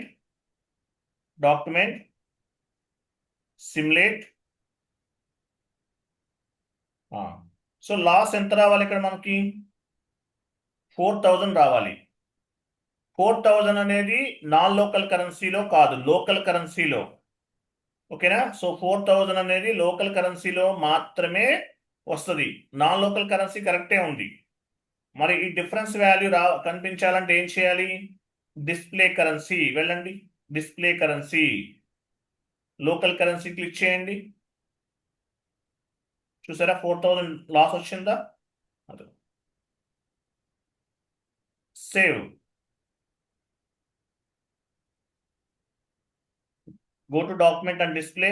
Speaker 1: simulate. So loss ఎంత రావాలి ఇక్కడ మనకి? 4,000 రావాలి. 4,000 అనేది నాన్ లోకల్ కరెన్సీలో కాదు, లోకల్ కరెన్సీలో. ఓకేనా? సో 4,000 అనేది లోకల్ కరెన్సీలో మాత్రమే వస్తుంది. నాన్ లోకల్ కరెన్సీ కరెక్టే ఉంది. మరి ఈ డిఫరెన్స్ వాల్యూ కనిపించాలంటే ఏం చేయాలి? డిస్ప్లే కరెన్సీ వెళ్ళండి, display currency, local currency click చేయండి. చూసారా 4,000 లాస్ వచ్చిందా? అది save. Go to document and display.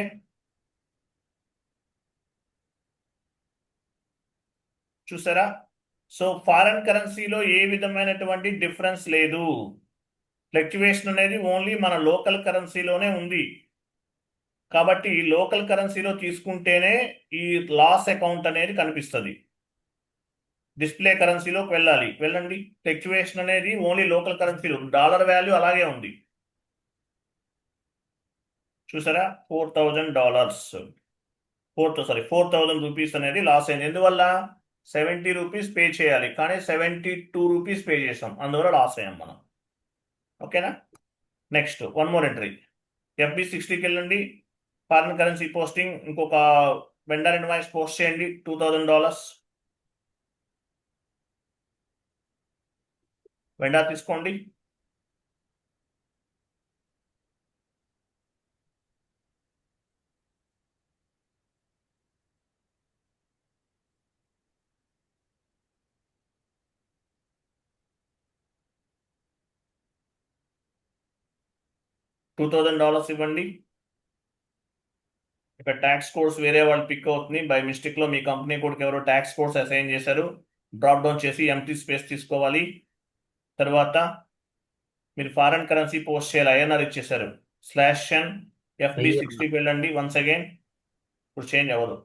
Speaker 1: చూసారా? సో ఫారెన్ కరెన్సీలో ఏ విధమైనటువంటి డిఫరెన్స్ లేదు. ఫ్లక్చువేషన్ అనేది ఓన్లీ మన లోకల్ కరెన్సీలోనే ఉంది. కాబట్టి లోకల్ కరెన్సీలో తీసుకుంటేనే ఈ లాస్ అకౌంట్ అనేది కనిపిస్తుంది. డిస్ప్లే కరెన్సీలోకి వెళ్ళండి. ఫ్లక్చువేషన్ అనేది ఓన్లీ లోకల్ కరెన్సీలో, డాలర్ వాల్యూ అలాగే ఉంది. చూసారా? $4,000 అనేది లాస్ అయింది. ఎందువల్ల? 70 రూపీస్ పే చేయాలి, కానీ 72 రూపీస్ పే చేసాం, అందువల్ల లాస్ అయ్యాం మనం. ఓకేనా? Next one more entry. FB60కి వెళ్ళండి. ఫారిన్ కరెన్సీ పోస్టింగ్, ఇంకొక వెండర్ ఇన్వాయిస్ పోస్ట్ చేయండి $2,000. వెండర్ తీసుకోండి. $2,000 ఇవ్వండి. ఇక్కడ ట్యాక్స్ కోడ్స్ వేరే వాళ్ళు పిక్ అవుతుంది. బై మిస్టేక్ లో మీ కంపెనీ కోడ్కి ఎవరో ట్యాక్స్ కోడ్స్ అసైన్ చేశారు. డ్రాప్ డౌన్ చేసి ఎంటీ స్పేస్ తీసుకోవాలి. తర్వాత మీరు ఫారెన్ కరెన్సీ పోస్ట్ చేయాలి, INR ఇచ్చేసారు. /n FB60కి వెళ్ళండి. వన్స్ అగైన్ ఇప్పుడు చేంజ్ అవ్వదు,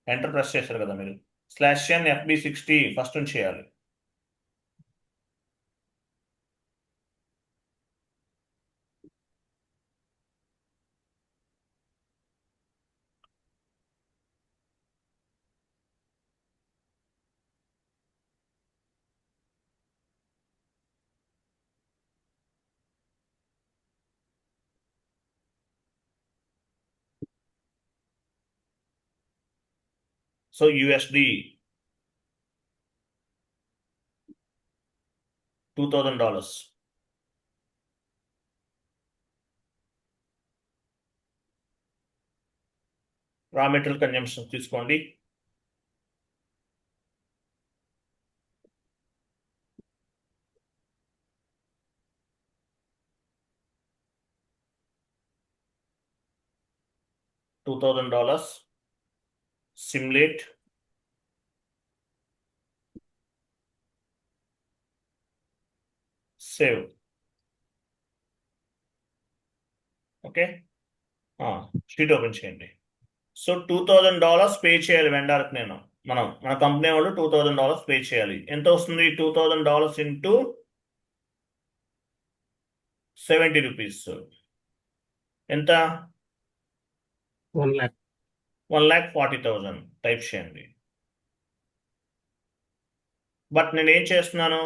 Speaker 1: ఎంటర్ ప్రెస్ చేశారు కదా మీరు. /n FB60 ఫస్ట్ నుంచి చేయాలి. So USD $2,000. Raw material consumption తీసుకోండి. $2,000. Simulate. Save. Okay, sheet open చేయండి. సో $2,000 పే చేయాలి వెండర్కి. మన కంపెనీ వాళ్ళు $2,000 పే చేయాలి. ఎంత వస్తుంది? $2,000 ఇంటూ 70 రూపీస్ ఎంత?
Speaker 2: 1 lakh.
Speaker 1: 1,40,000 టైప్ చేయండి. బట్ నేను ఏం చేస్తున్నాను,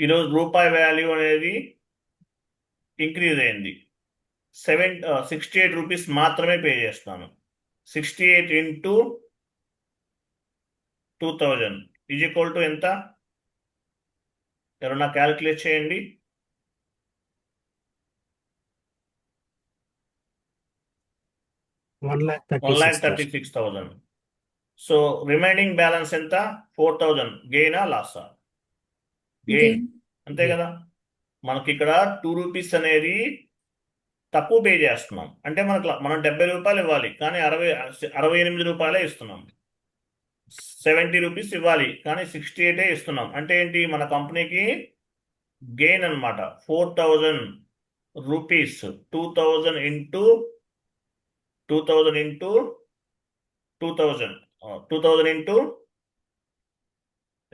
Speaker 1: ఈరోజు రూపాయి వాల్యూ అనేది ఇంక్రీజ్ అయింది. 68 రూపీస్ మాత్రమే పే చేస్తాను. 68 ఇంటూ 2,000 ఈజ్ ఈక్వల్ టు ఎంత? ఎవరన్నా క్యాలిక్యులేట్ చేయండి. $1,36,000. సో రిమైనింగ్ బ్యాలెన్స్ ఎంత? 4,000. గెయినా లాసా? గెయిన్, అంతే కదా. మనకి ఇక్కడ 2 రూపీస్ అనేది తక్కువ పే చేస్తున్నాం. అంటే మనం 70 రూపాయలు ఇవ్వాలి, కానీ 68 రూపాయలే ఇస్తున్నాం. 70 రూపీస్ ఇవ్వాలి, కానీ 68 ఇస్తున్నాం. అంటే ఏంటి? మన కంపెనీకి గెయిన్ అనమాట. 4,000 రూపీస్. 2,000 ఇంటూ 2000. 2000 ఇంటూ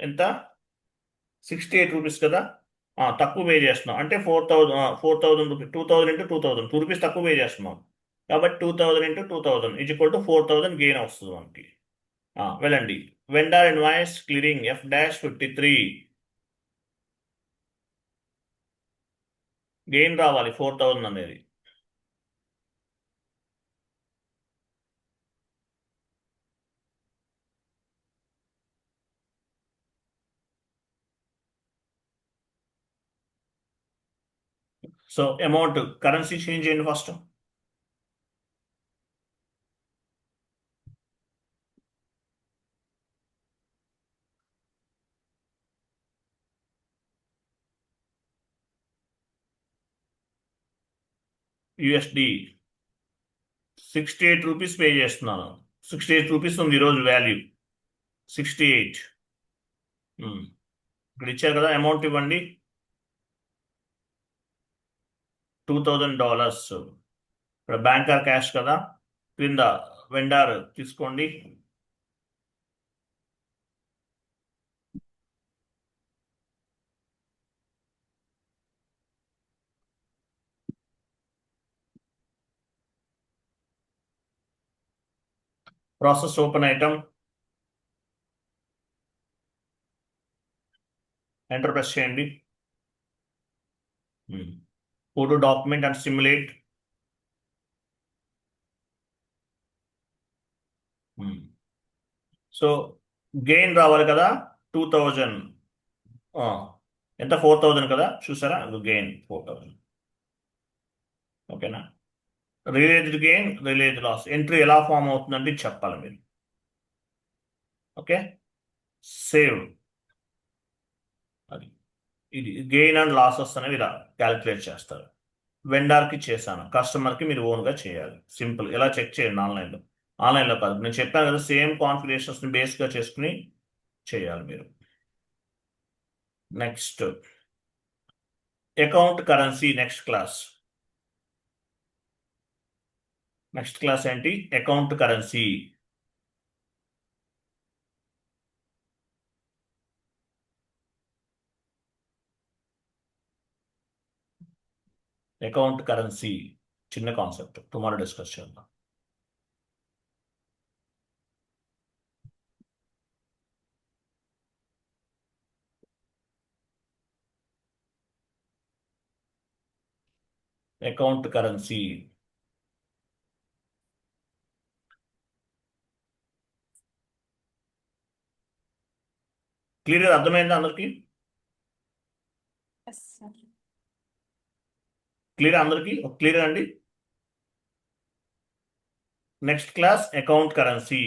Speaker 1: ఎంత 68 రూపీస్ కదా. తక్కువ పే చేస్తున్నాం అంటే 4000 రూపీస్. 2000 ఇంటూ 2000 2 రూపీస్ తక్కువ పే చేస్తున్నాం కాబట్టి 2000 into 2000 is equal to 4000 gain వస్తుంది మనకి. వెళ్ళండి. Vendor invoice clearing F-53 gain రావాలి 4000 అనేది. సో అమౌంట్ కరెన్సీ చేంజ్ చేయండి ఫస్ట్. USD 68 రూపీస్ పే చేస్తున్నాను. 68 రూపీస్ ఉంది ఈరోజు వాల్యూ 68. ఇక్కడ ఇచ్చారు కదా అమౌంట్ ఇవ్వండి $2000. ఇక్కడ బ్యాంకర్ క్యాష్ కదా, క్రింద వెండర్ తీసుకోండి. Process open item, enter press చేయండి. Go to document and simulate. So gain రావాలి కదా 2000. ఎంత 4000 కదా, చూసారా గెయిన్ 4000. ఓకేనా. Realized gain, realised loss entry ఎలా ఫామ్ అవుతుందంటే చెప్పాలి మీరు. Okay, save. అది ఇది గెయిన్ అండ్ లాసెస్ అనేవి ఇలా క్యాలిక్యులేట్ చేస్తారు. వెండర్కి చేశాను, కస్టమర్కి మీరు ఓన్గా చేయాలి. సింపుల్. ఎలా చెక్ చేయండి ఆన్లైన్లో కాదు, నేను చెప్పాను కదా సేమ్ కాన్ఫిగరేషన్స్ని బేస్గా చేసుకుని చేయాలి మీరు. Next account currency. Next class ఏంటి? Account currency. అకౌంట్ కరెన్సీ చిన్న కాన్సెప్ట్, టుమారో డిస్కస్ చేద్దాం. అకౌంట్ కరెన్సీ క్లియర్, అర్థమైందా అందరికి? క్లియర్ అందరికి? క్లియర్ అండి. Next class account currency.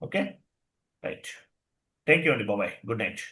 Speaker 1: Okay right. Thank you అండి. Bye bye, good night.